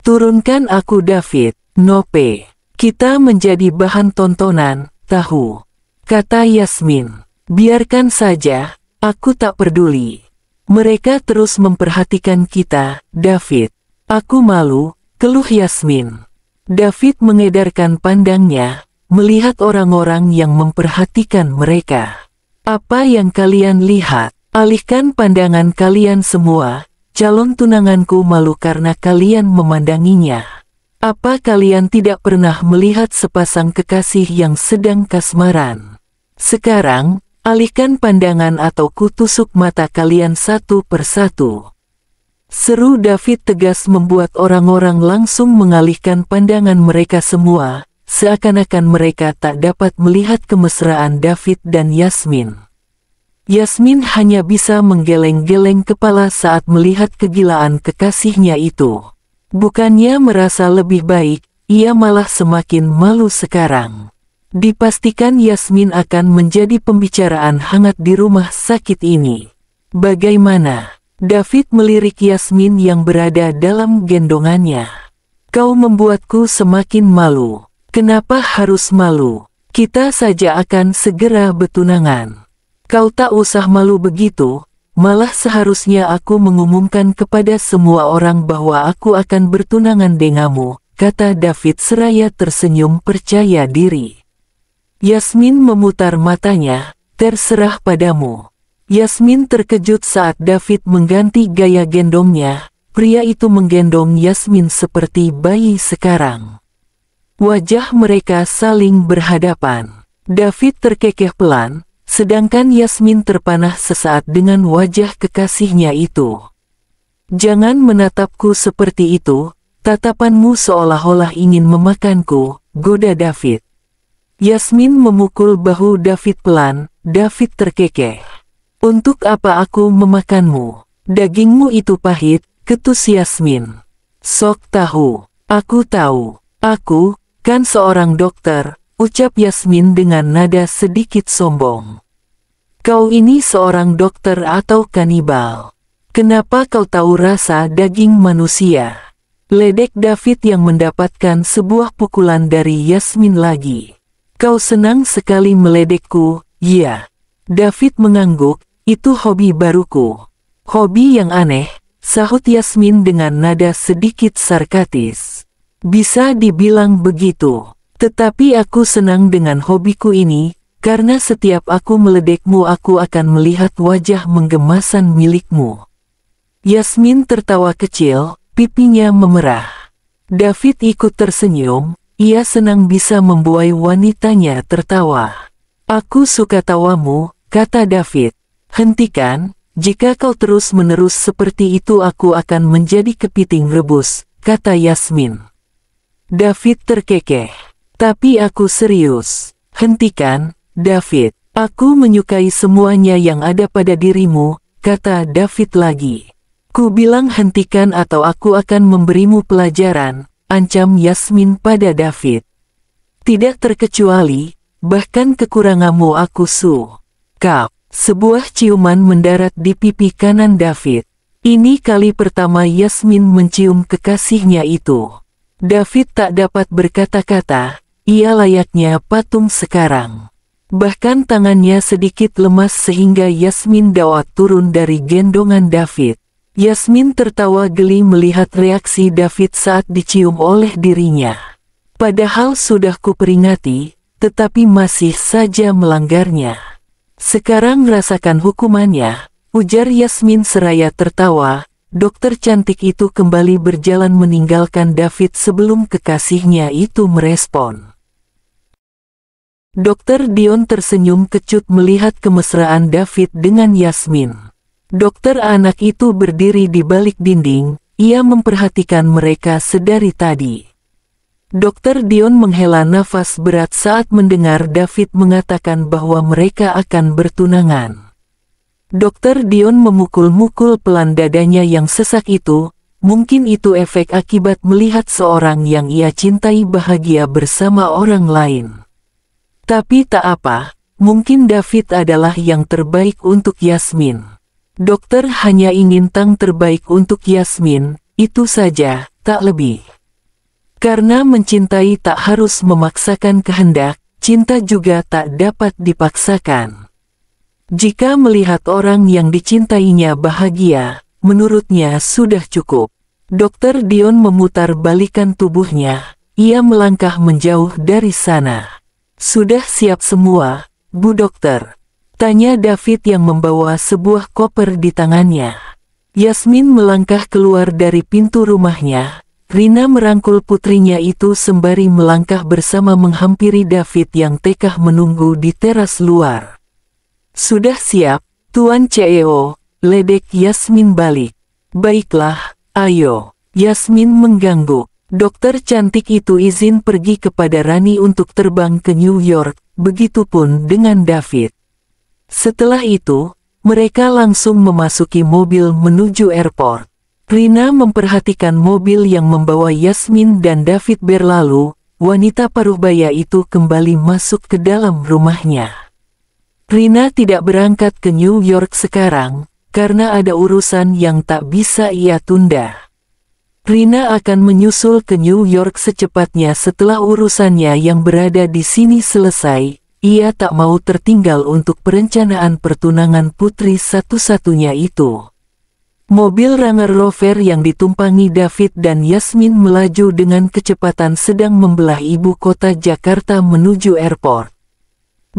Turunkan aku David, Nope. Kita menjadi bahan tontonan, tahu? Kata Yasmin. Biarkan saja. Aku tak peduli. Mereka terus memperhatikan kita, David. Aku malu, keluh Yasmin. David mengedarkan pandangnya, melihat orang-orang yang memperhatikan mereka. Apa yang kalian lihat? Alihkan pandangan kalian semua. Calon tunanganku malu karena kalian memandanginya. Apa kalian tidak pernah melihat sepasang kekasih yang sedang kasmaran? Sekarang, alihkan pandangan atau kutusuk mata kalian satu persatu. Seru David tegas membuat orang-orang langsung mengalihkan pandangan mereka semua, seakan-akan mereka tak dapat melihat kemesraan David dan Yasmin. Yasmin hanya bisa menggeleng-geleng kepala saat melihat kegilaan kekasihnya itu. Bukannya merasa lebih baik, ia malah semakin malu sekarang. Dipastikan Yasmin akan menjadi pembicaraan hangat di rumah sakit ini. Bagaimana? David melirik Yasmin yang berada dalam gendongannya. Kau membuatku semakin malu. Kenapa harus malu? Kita saja akan segera bertunangan. Kau tak usah malu begitu, malah seharusnya aku mengumumkan kepada semua orang bahwa aku akan bertunangan denganmu, kata David seraya tersenyum percaya diri. Yasmin memutar matanya, terserah padamu. Yasmin terkejut saat David mengganti gaya gendongnya, pria itu menggendong Yasmin seperti bayi sekarang. Wajah mereka saling berhadapan. David terkekeh pelan, sedangkan Yasmin terpanah sesaat dengan wajah kekasihnya itu. Jangan menatapku seperti itu, tatapanmu seolah-olah ingin memakanku, goda David. Yasmin memukul bahu David pelan, David terkekeh. Untuk apa aku memakanmu? Dagingmu itu pahit, ketus Yasmin. Sok tahu, aku tahu. Aku, kan seorang dokter, ucap Yasmin dengan nada sedikit sombong. Kau ini seorang dokter atau kanibal? Kenapa kau tahu rasa daging manusia? Ledek David yang mendapatkan sebuah pukulan dari Yasmin lagi. Kau senang sekali meledekku, ya. David mengangguk, itu hobi baruku. Hobi yang aneh, sahut Yasmin dengan nada sedikit sarkastis. Bisa dibilang begitu. Tetapi aku senang dengan hobiku ini, karena setiap aku meledekmu aku akan melihat wajah menggemasan milikmu. Yasmin tertawa kecil, pipinya memerah. David ikut tersenyum, ia senang bisa membuai wanitanya tertawa. Aku suka tawamu, kata David. Hentikan, jika kau terus-menerus seperti itu aku akan menjadi kepiting rebus, kata Yasmin. David terkekeh. Tapi aku serius. Hentikan, David. Aku menyukai semuanya yang ada pada dirimu, kata David lagi. Ku bilang hentikan atau aku akan memberimu pelajaran, ancam Yasmin pada David. Tidak terkecuali, bahkan kekuranganmu aku suka. Sebuah ciuman mendarat di pipi kanan David. Ini kali pertama Yasmin mencium kekasihnya itu. David tak dapat berkata-kata, ia layaknya patung sekarang. Bahkan tangannya sedikit lemas sehingga Yasmin dawat turun dari gendongan David. Yasmin tertawa geli melihat reaksi David saat dicium oleh dirinya. Padahal sudah kuperingati, tetapi masih saja melanggarnya. Sekarang rasakan hukumannya, ujar Yasmin seraya tertawa. Dokter cantik itu kembali berjalan meninggalkan David sebelum kekasihnya itu merespon. Dokter Dion tersenyum kecut melihat kemesraan David dengan Yasmin. Dokter anak itu berdiri di balik dinding, ia memperhatikan mereka sedari tadi. Dokter Dion menghela nafas berat saat mendengar David mengatakan bahwa mereka akan bertunangan. Dokter Dion memukul-mukul pelan dadanya yang sesak itu, mungkin itu efek akibat melihat seorang yang ia cintai bahagia bersama orang lain. Tapi tak apa, mungkin David adalah yang terbaik untuk Yasmin. Dokter hanya ingin yang terbaik untuk Yasmin, itu saja, tak lebih. Karena mencintai tak harus memaksakan kehendak, cinta juga tak dapat dipaksakan. Jika melihat orang yang dicintainya bahagia, menurutnya sudah cukup. Dokter Dion memutar balikan tubuhnya, ia melangkah menjauh dari sana. Sudah siap semua, Bu Dokter? Tanya David yang membawa sebuah koper di tangannya. Yasmin melangkah keluar dari pintu rumahnya. Rina merangkul putrinya itu sembari melangkah bersama menghampiri David yang tekah menunggu di teras luar. Sudah siap, Tuan CEO, ledek Yasmin balik. Baiklah, ayo. Yasmin mengganggu. Dokter cantik itu izin pergi kepada Rani untuk terbang ke New York, begitupun dengan David. Setelah itu, mereka langsung memasuki mobil menuju airport. Rina memperhatikan mobil yang membawa Yasmin dan David berlalu, wanita paruhbaya itu kembali masuk ke dalam rumahnya. Rina tidak berangkat ke New York sekarang, karena ada urusan yang tak bisa ia tunda. Rina akan menyusul ke New York secepatnya setelah urusannya yang berada di sini selesai. Ia tak mau tertinggal untuk perencanaan pertunangan putri satu-satunya itu. Mobil Range Rover yang ditumpangi David dan Yasmin melaju dengan kecepatan sedang membelah ibu kota Jakarta menuju airport.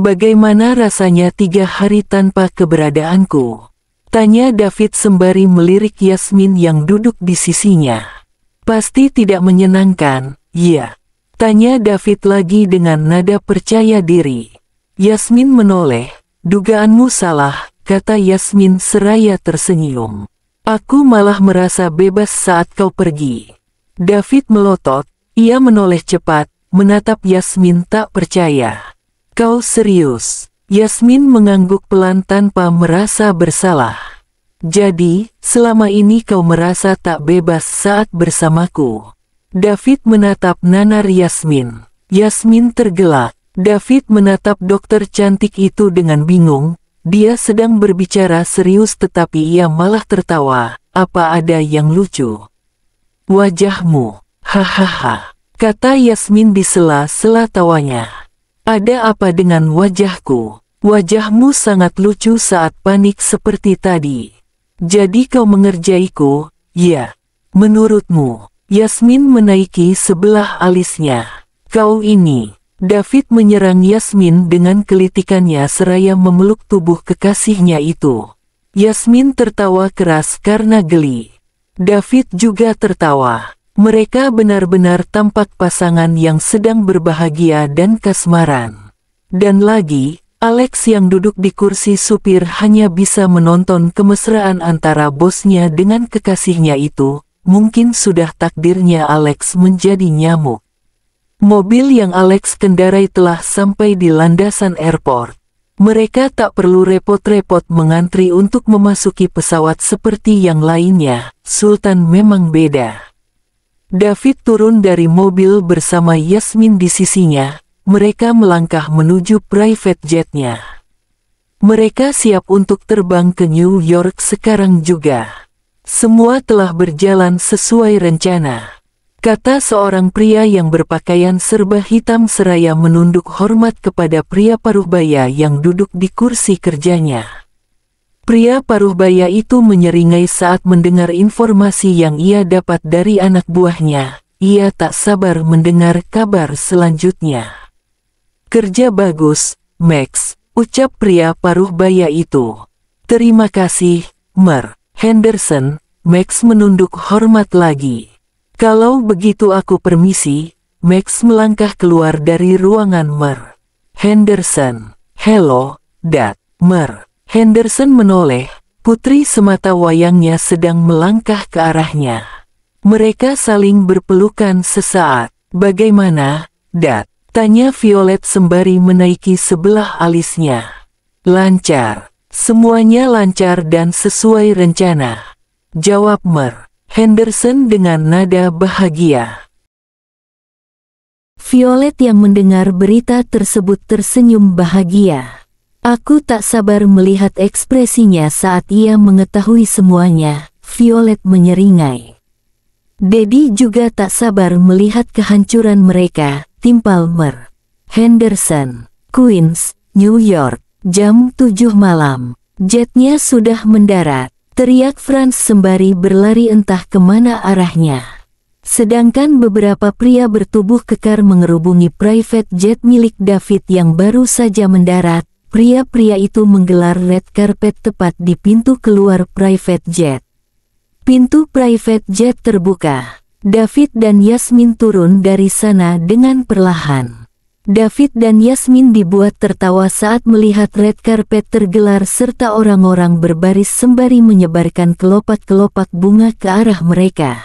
Bagaimana rasanya 3 hari tanpa keberadaanku? Tanya David sembari melirik Yasmin yang duduk di sisinya. Pasti tidak menyenangkan, ya? Tanya David lagi dengan nada percaya diri. Yasmin menoleh. Dugaanmu salah, kata Yasmin seraya tersenyum. Aku malah merasa bebas saat kau pergi. David melotot, ia menoleh cepat, menatap Yasmin tak percaya. Kau serius? Yasmin mengangguk pelan tanpa merasa bersalah. Jadi, selama ini kau merasa tak bebas saat bersamaku. David menatap nanar Yasmin. Yasmin tergelak. David menatap dokter cantik itu dengan bingung. Dia sedang berbicara serius tetapi ia malah tertawa. Apa ada yang lucu? Wajahmu, hahaha, kata Yasmin di sela-sela tawanya. Ada apa dengan wajahku? Wajahmu sangat lucu saat panik seperti tadi. Jadi kau mengerjaiku, ya? Menurutmu? Yasmin menaiki sebelah alisnya. Kau ini. David menyerang Yasmin dengan kelitikannya seraya memeluk tubuh kekasihnya itu. Yasmin tertawa keras karena geli. David juga tertawa. Mereka benar-benar tampak pasangan yang sedang berbahagia dan kasmaran. Dan lagi, Alex yang duduk di kursi supir hanya bisa menonton kemesraan antara bosnya dengan kekasihnya itu. Mungkin sudah takdirnya Alex menjadi nyamuk. Mobil yang Alex kendarai telah sampai di landasan airport. Mereka tak perlu repot-repot mengantri untuk memasuki pesawat seperti yang lainnya. Sultan memang beda. David turun dari mobil bersama Yasmin di sisinya. Mereka melangkah menuju private jet-nya. Mereka siap untuk terbang ke New York sekarang juga. Semua telah berjalan sesuai rencana, kata seorang pria yang berpakaian serba hitam seraya menunduk hormat kepada pria paruhbaya yang duduk di kursi kerjanya. Pria paruhbaya itu menyeringai saat mendengar informasi yang ia dapat dari anak buahnya. Ia tak sabar mendengar kabar selanjutnya. Kerja bagus, Max, ucap pria paruhbaya itu. Terima kasih, Mer. Henderson. Max menunduk hormat lagi. Kalau begitu aku permisi. Max melangkah keluar dari ruangan Mer. Henderson. Hello, Dad. Mer. Henderson menoleh. Putri semata wayangnya sedang melangkah ke arahnya. Mereka saling berpelukan sesaat. Bagaimana, Dad? Tanya Violet sembari menaiki sebelah alisnya. Lancar. Semuanya lancar dan sesuai rencana, jawab Mer. Henderson dengan nada bahagia. Violet yang mendengar berita tersebut tersenyum bahagia. Aku tak sabar melihat ekspresinya saat ia mengetahui semuanya, Violet menyeringai. Daddy juga tak sabar melihat kehancuran mereka, timpal Mer. Henderson, Queens, New York, jam 7 malam. Jetnya sudah mendarat, teriak Franz sembari berlari entah kemana arahnya. Sedangkan beberapa pria bertubuh kekar mengerubungi private jet milik David yang baru saja mendarat. Pria-pria itu menggelar red carpet tepat di pintu keluar private jet. Pintu private jet terbuka. David dan Yasmin turun dari sana dengan perlahan. David dan Yasmin dibuat tertawa saat melihat red carpet tergelar serta orang-orang berbaris sembari menyebarkan kelopak-kelopak bunga ke arah mereka.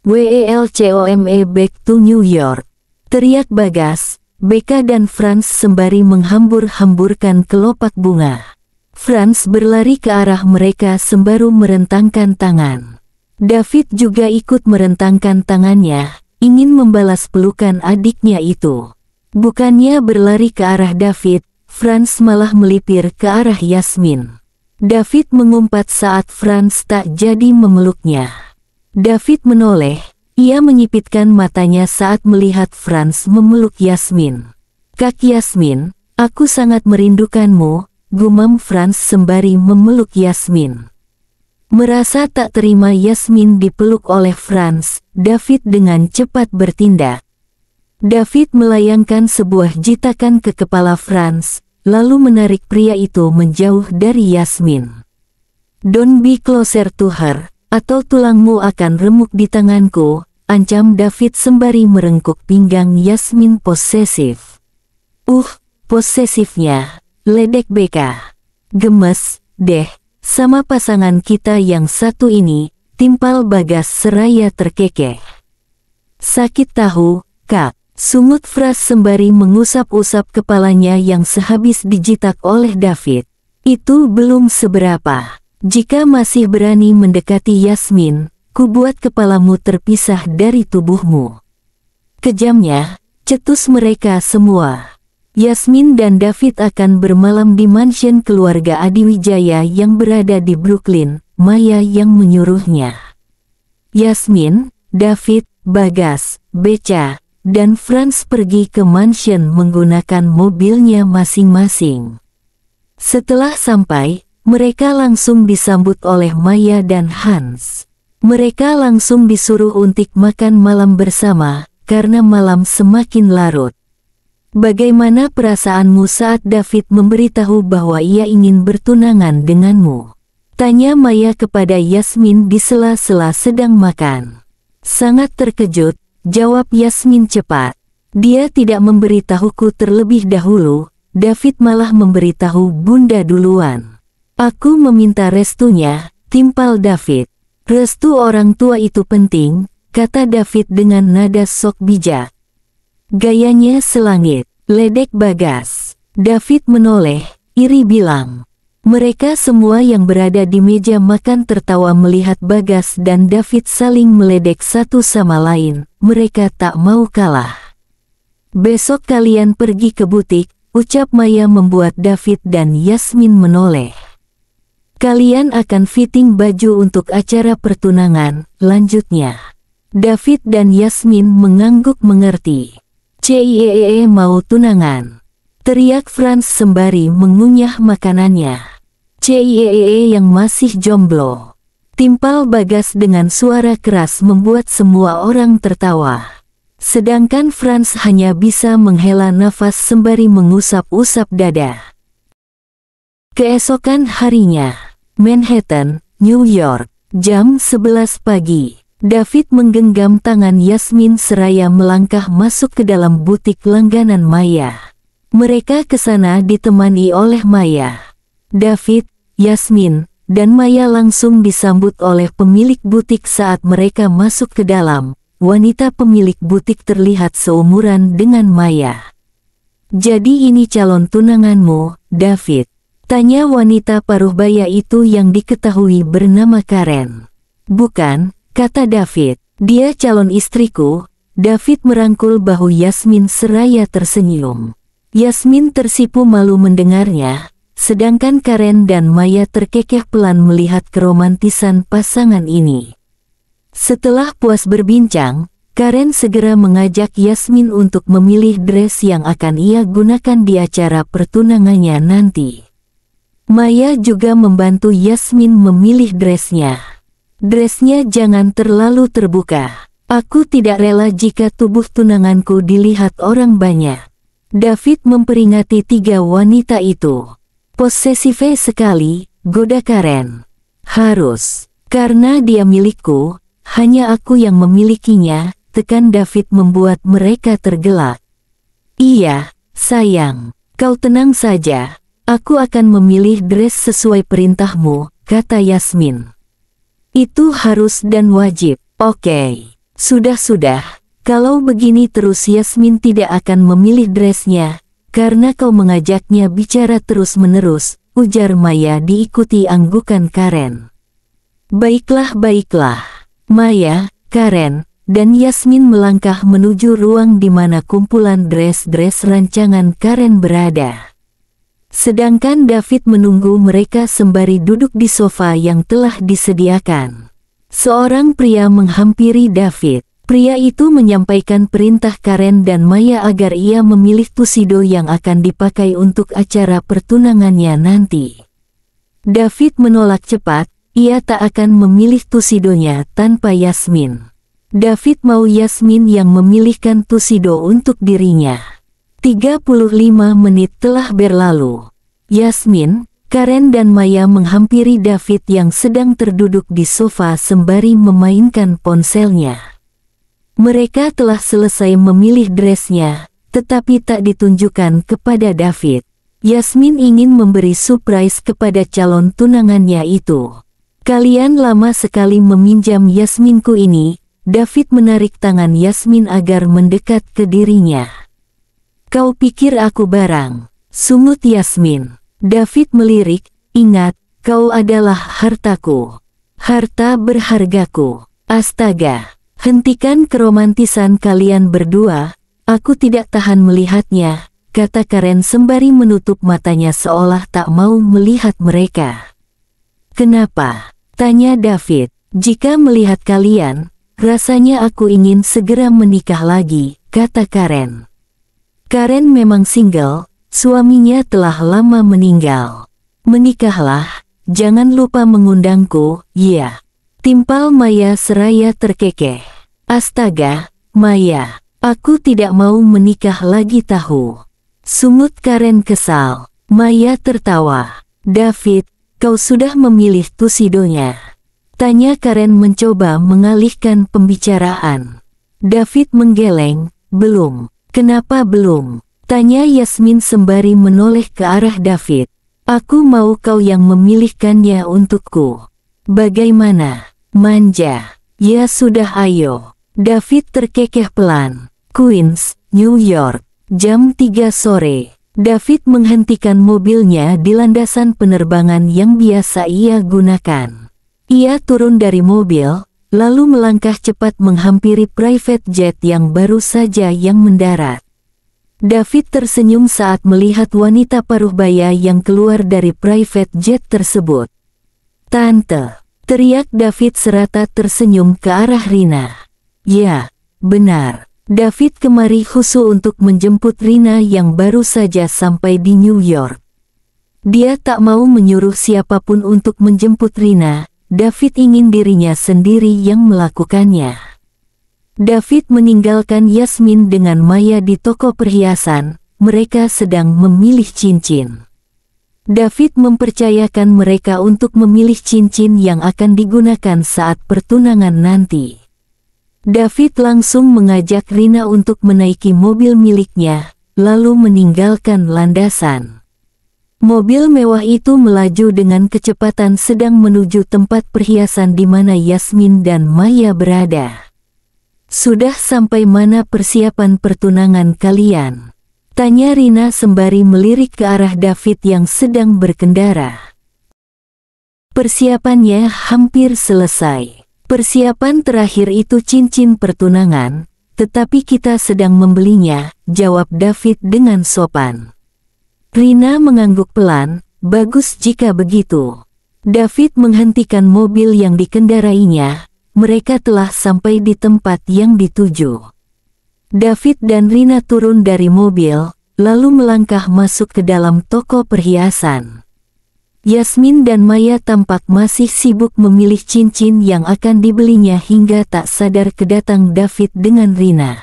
"WELCOME back to New York," teriak Bagas, Becca dan Franz sembari menghambur-hamburkan kelopak bunga. Franz berlari ke arah mereka sembari merentangkan tangan. David juga ikut merentangkan tangannya, ingin membalas pelukan adiknya itu. Bukannya berlari ke arah David, Franz malah melipir ke arah Yasmin. David mengumpat saat Franz tak jadi memeluknya. David menoleh, ia menyipitkan matanya saat melihat Franz memeluk Yasmin. "Kak Yasmin, aku sangat merindukanmu," gumam Franz sembari memeluk Yasmin. Merasa tak terima Yasmin dipeluk oleh Franz, David dengan cepat bertindak. David melayangkan sebuah jitakan ke kepala Franz, lalu menarik pria itu menjauh dari Yasmin. "Don't be closer to her, atau tulangmu akan remuk di tanganku," ancam David sembari merengkuk pinggang Yasmin posesif. Posesifnya, ledek Becca. "Gemes, deh, sama pasangan kita yang satu ini," timpal Bagas seraya terkekeh. "Sakit tahu, Kak," sungut Franz sembari mengusap-usap kepalanya yang sehabis dijitak oleh David. "Itu belum seberapa. Jika masih berani mendekati Yasmin, ku buat kepalamu terpisah dari tubuhmu." Kejamnya, cetus mereka semua. Yasmin dan David akan bermalam di mansion keluarga Adiwijaya yang berada di Brooklyn, Maya yang menyuruhnya. Yasmin, David, Bagas, Becca, dan Franz pergi ke mansion menggunakan mobilnya masing-masing. Setelah sampai, mereka langsung disambut oleh Maya dan Hans. Mereka langsung disuruh untuk makan malam bersama, karena malam semakin larut. Bagaimana perasaanmu saat David memberitahu bahwa ia ingin bertunangan denganmu? Tanya Maya kepada Yasmin di sela-sela sedang makan. Sangat terkejut, jawab Yasmin cepat. Dia tidak memberitahuku terlebih dahulu, David malah memberitahu Bunda duluan. Aku meminta restunya, timpal David. Restu orang tua itu penting, kata David dengan nada sok bijak. Gayanya selangit, ledek Bagas. David menoleh, iri bilang. Mereka semua yang berada di meja makan tertawa melihat Bagas dan David saling meledek satu sama lain, mereka tak mau kalah. Besok kalian pergi ke butik, ucap Maya membuat David dan Yasmin menoleh. Kalian akan fitting baju untuk acara pertunangan, lanjutnya. David dan Yasmin mengangguk mengerti. Ciee mau tunangan, teriak Franz sembari mengunyah makanannya. Ciee yang masih jomblo, timpal Bagas dengan suara keras membuat semua orang tertawa. Sedangkan Franz hanya bisa menghela nafas sembari mengusap-usap dada. Keesokan harinya, Manhattan, New York, jam 11 pagi. David menggenggam tangan Yasmin seraya melangkah masuk ke dalam butik langganan Maya. Mereka ke sana ditemani oleh Maya. David, Yasmin, dan Maya langsung disambut oleh pemilik butik saat mereka masuk ke dalam. Wanita pemilik butik terlihat seumuran dengan Maya. Jadi ini calon tunanganmu, David? Tanya wanita paruh baya itu yang diketahui bernama Karen. Bukan, kata David. Dia calon istriku. David merangkul bahu Yasmin seraya tersenyum. Yasmin tersipu malu mendengarnya, sedangkan Karen dan Maya terkekeh pelan melihat keromantisan pasangan ini. Setelah puas berbincang, Karen segera mengajak Yasmin untuk memilih dress yang akan ia gunakan di acara pertunangannya nanti. Maya juga membantu Yasmin memilih dressnya. Dressnya jangan terlalu terbuka. Aku tidak rela jika tubuh tunanganku dilihat orang banyak. David memperingati tiga wanita itu. Posesif sekali, goda Karen. Harus, karena dia milikku, hanya aku yang memilikinya, tekan David membuat mereka tergelak. Iya, sayang, kau tenang saja. Aku akan memilih dress sesuai perintahmu, kata Yasmin. Itu harus dan wajib. Oke, sudah. Kalau begini terus Yasmin tidak akan memilih dressnya, karena kau mengajaknya bicara terus-menerus, ujar Maya diikuti anggukan Karen. Baiklah. Maya, Karen, dan Yasmin melangkah menuju ruang di mana kumpulan dress-dress rancangan Karen berada. Sedangkan David menunggu mereka sembari duduk di sofa yang telah disediakan. Seorang pria menghampiri David. Pria itu menyampaikan perintah Karen dan Maya agar ia memilih tuxedo yang akan dipakai untuk acara pertunangannya nanti. David menolak cepat, ia tak akan memilih tuxedonya tanpa Yasmin. David mau Yasmin yang memilihkan tuxedo untuk dirinya. 35 menit telah berlalu. Yasmin, Karen dan Maya menghampiri David yang sedang terduduk di sofa sembari memainkan ponselnya. Mereka telah selesai memilih dressnya, tetapi tak ditunjukkan kepada David. Yasmin ingin memberi surprise kepada calon tunangannya itu. Kalian lama sekali meminjam Yasminku ini. David menarik tangan Yasmin agar mendekat ke dirinya. Kau pikir aku barang? Sungut Yasmin. David melirik, ingat, kau adalah hartaku. Harta berhargaku. Astaga, hentikan keromantisan kalian berdua, aku tidak tahan melihatnya, kata Karen sembari menutup matanya seolah tak mau melihat mereka. Kenapa? Tanya David. Jika melihat kalian, rasanya aku ingin segera menikah lagi, kata Karen. Karen memang single, suaminya telah lama meninggal. Menikahlah, jangan lupa mengundangku, ya. Timpal Maya seraya terkekeh. Astaga, Maya, Aku tidak mau menikah lagi tahu. Sungut Karen kesal. Maya tertawa. David, kau sudah memilih tusidonya? Tanya Karen mencoba mengalihkan pembicaraan. David menggeleng. Belum. Kenapa belum? Tanya Yasmin sembari menoleh ke arah David. Aku mau kau yang memilihkannya untukku. Bagaimana? Manja. Ya sudah ayo. David terkekeh pelan. Queens, New York. Jam 3 sore. David menghentikan mobilnya di landasan penerbangan yang biasa ia gunakan. Ia turun dari mobil, lalu melangkah cepat menghampiri private jet yang baru saja yang mendarat. David tersenyum saat melihat wanita paruh baya yang keluar dari private jet tersebut. Tante, teriak David serata tersenyum ke arah Rina. Ya, benar. David kemari khusus untuk menjemput Rina yang baru saja sampai di New York. Dia tak mau menyuruh siapapun untuk menjemput Rina, David ingin dirinya sendiri yang melakukannya. David meninggalkan Yasmin dengan Maya di toko perhiasan, mereka sedang memilih cincin. David mempercayakan mereka untuk memilih cincin yang akan digunakan saat pertunangan nanti. David langsung mengajak Rina untuk menaiki mobil miliknya, lalu meninggalkan landasan. Mobil mewah itu melaju dengan kecepatan sedang menuju tempat perhiasan di mana Yasmin dan Maya berada. Sudah sampai mana persiapan pertunangan kalian? Tanya Rina sembari melirik ke arah David yang sedang berkendara. Persiapannya hampir selesai. Persiapan terakhir itu cincin pertunangan, tetapi kita sedang membelinya, jawab David dengan sopan. Rina mengangguk pelan, bagus jika begitu. David menghentikan mobil yang dikendarainya, mereka telah sampai di tempat yang dituju. David dan Rina turun dari mobil, lalu melangkah masuk ke dalam toko perhiasan. Yasmin dan Maya tampak masih sibuk memilih cincin yang akan dibelinya hingga tak sadar kedatang David dengan Rina.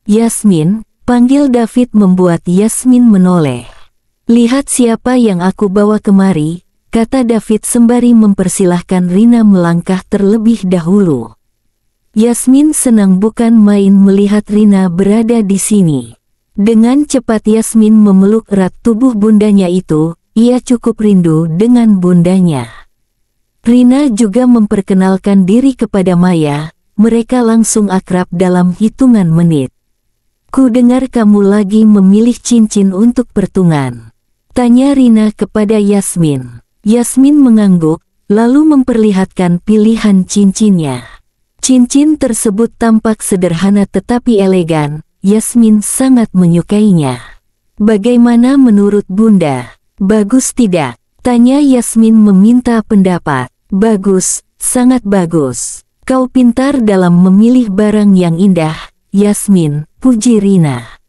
Yasmin, panggil David membuat Yasmin menoleh. Lihat siapa yang aku bawa kemari, kata David sembari mempersilahkan Rina melangkah terlebih dahulu. Yasmin senang bukan main melihat Rina berada di sini. Dengan cepat Yasmin memeluk erat tubuh bundanya itu, ia cukup rindu dengan bundanya. Rina juga memperkenalkan diri kepada Maya, mereka langsung akrab dalam hitungan menit. Ku dengar kamu lagi memilih cincin untuk pertunangan. Tanya Rina kepada Yasmin. Yasmin mengangguk, lalu memperlihatkan pilihan cincinnya. Cincin tersebut tampak sederhana tetapi elegan, Yasmin sangat menyukainya. Bagaimana menurut Bunda? Bagus tidak? Tanya Yasmin meminta pendapat. Bagus, sangat bagus. Kau pintar dalam memilih barang yang indah, Yasmin, puji Rina.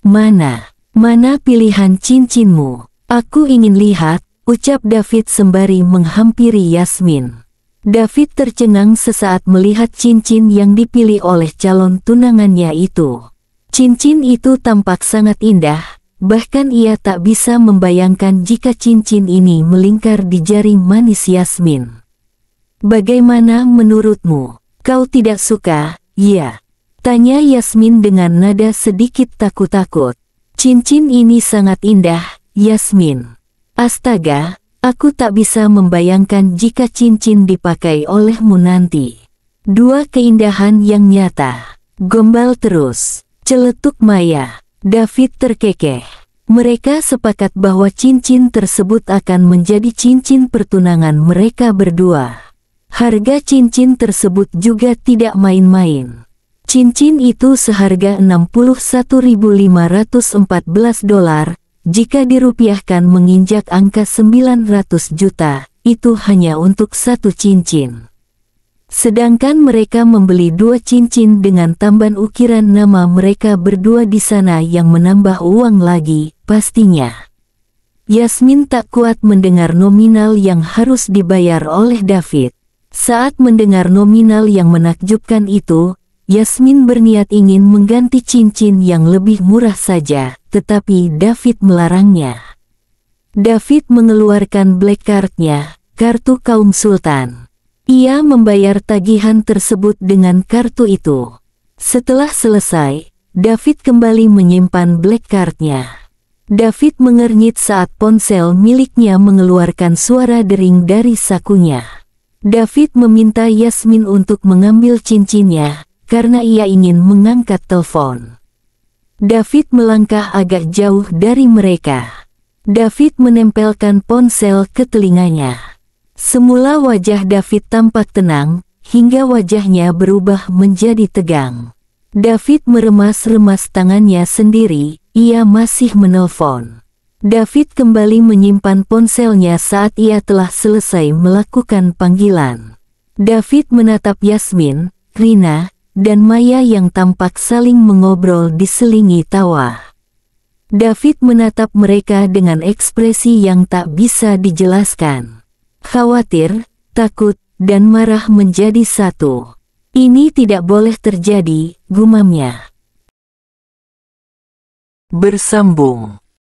Mana pilihan cincinmu? Aku ingin lihat, ucap David sembari menghampiri Yasmin. David tercengang sesaat melihat cincin yang dipilih oleh calon tunangannya itu. Cincin itu tampak sangat indah, bahkan ia tak bisa membayangkan jika cincin ini melingkar di jari manis Yasmin. Bagaimana menurutmu? Kau tidak suka, ya? Tanya Yasmin dengan nada sedikit takut-takut. Cincin ini sangat indah, Yasmin. Astaga, aku tak bisa membayangkan jika cincin dipakai olehmu nanti. Dua keindahan yang nyata. Gombal terus. Celetuk Maya. David terkekeh. Mereka sepakat bahwa cincin tersebut akan menjadi cincin pertunangan mereka berdua. Harga cincin tersebut juga tidak main-main. Cincin itu seharga $61.514. Jika dirupiahkan menginjak angka 900 juta, itu hanya untuk satu cincin. Sedangkan mereka membeli dua cincin dengan tambahan ukiran nama mereka berdua di sana yang menambah uang lagi, pastinya. Yasmin tak kuat mendengar nominal yang harus dibayar oleh David. Saat mendengar nominal yang menakjubkan itu, Yasmin berniat ingin mengganti cincin yang lebih murah saja, tetapi David melarangnya. David mengeluarkan black card-nya, kartu kaum sultan. Ia membayar tagihan tersebut dengan kartu itu. Setelah selesai, David kembali menyimpan black card-nya. David mengernyit saat ponsel miliknya mengeluarkan suara dering dari sakunya. David meminta Yasmin untuk mengambil cincinnya, karena ia ingin mengangkat telepon. David melangkah agak jauh dari mereka. David menempelkan ponsel ke telinganya. Semula wajah David tampak tenang, hingga wajahnya berubah menjadi tegang. David meremas-remas tangannya sendiri, ia masih menelpon. David kembali menyimpan ponselnya saat ia telah selesai melakukan panggilan. David menatap Yasmin, Rina, dan Maya yang tampak saling mengobrol diselingi tawa. David menatap mereka dengan ekspresi yang tak bisa dijelaskan. Khawatir, takut, dan marah menjadi satu. Ini tidak boleh terjadi, gumamnya. Bersambung.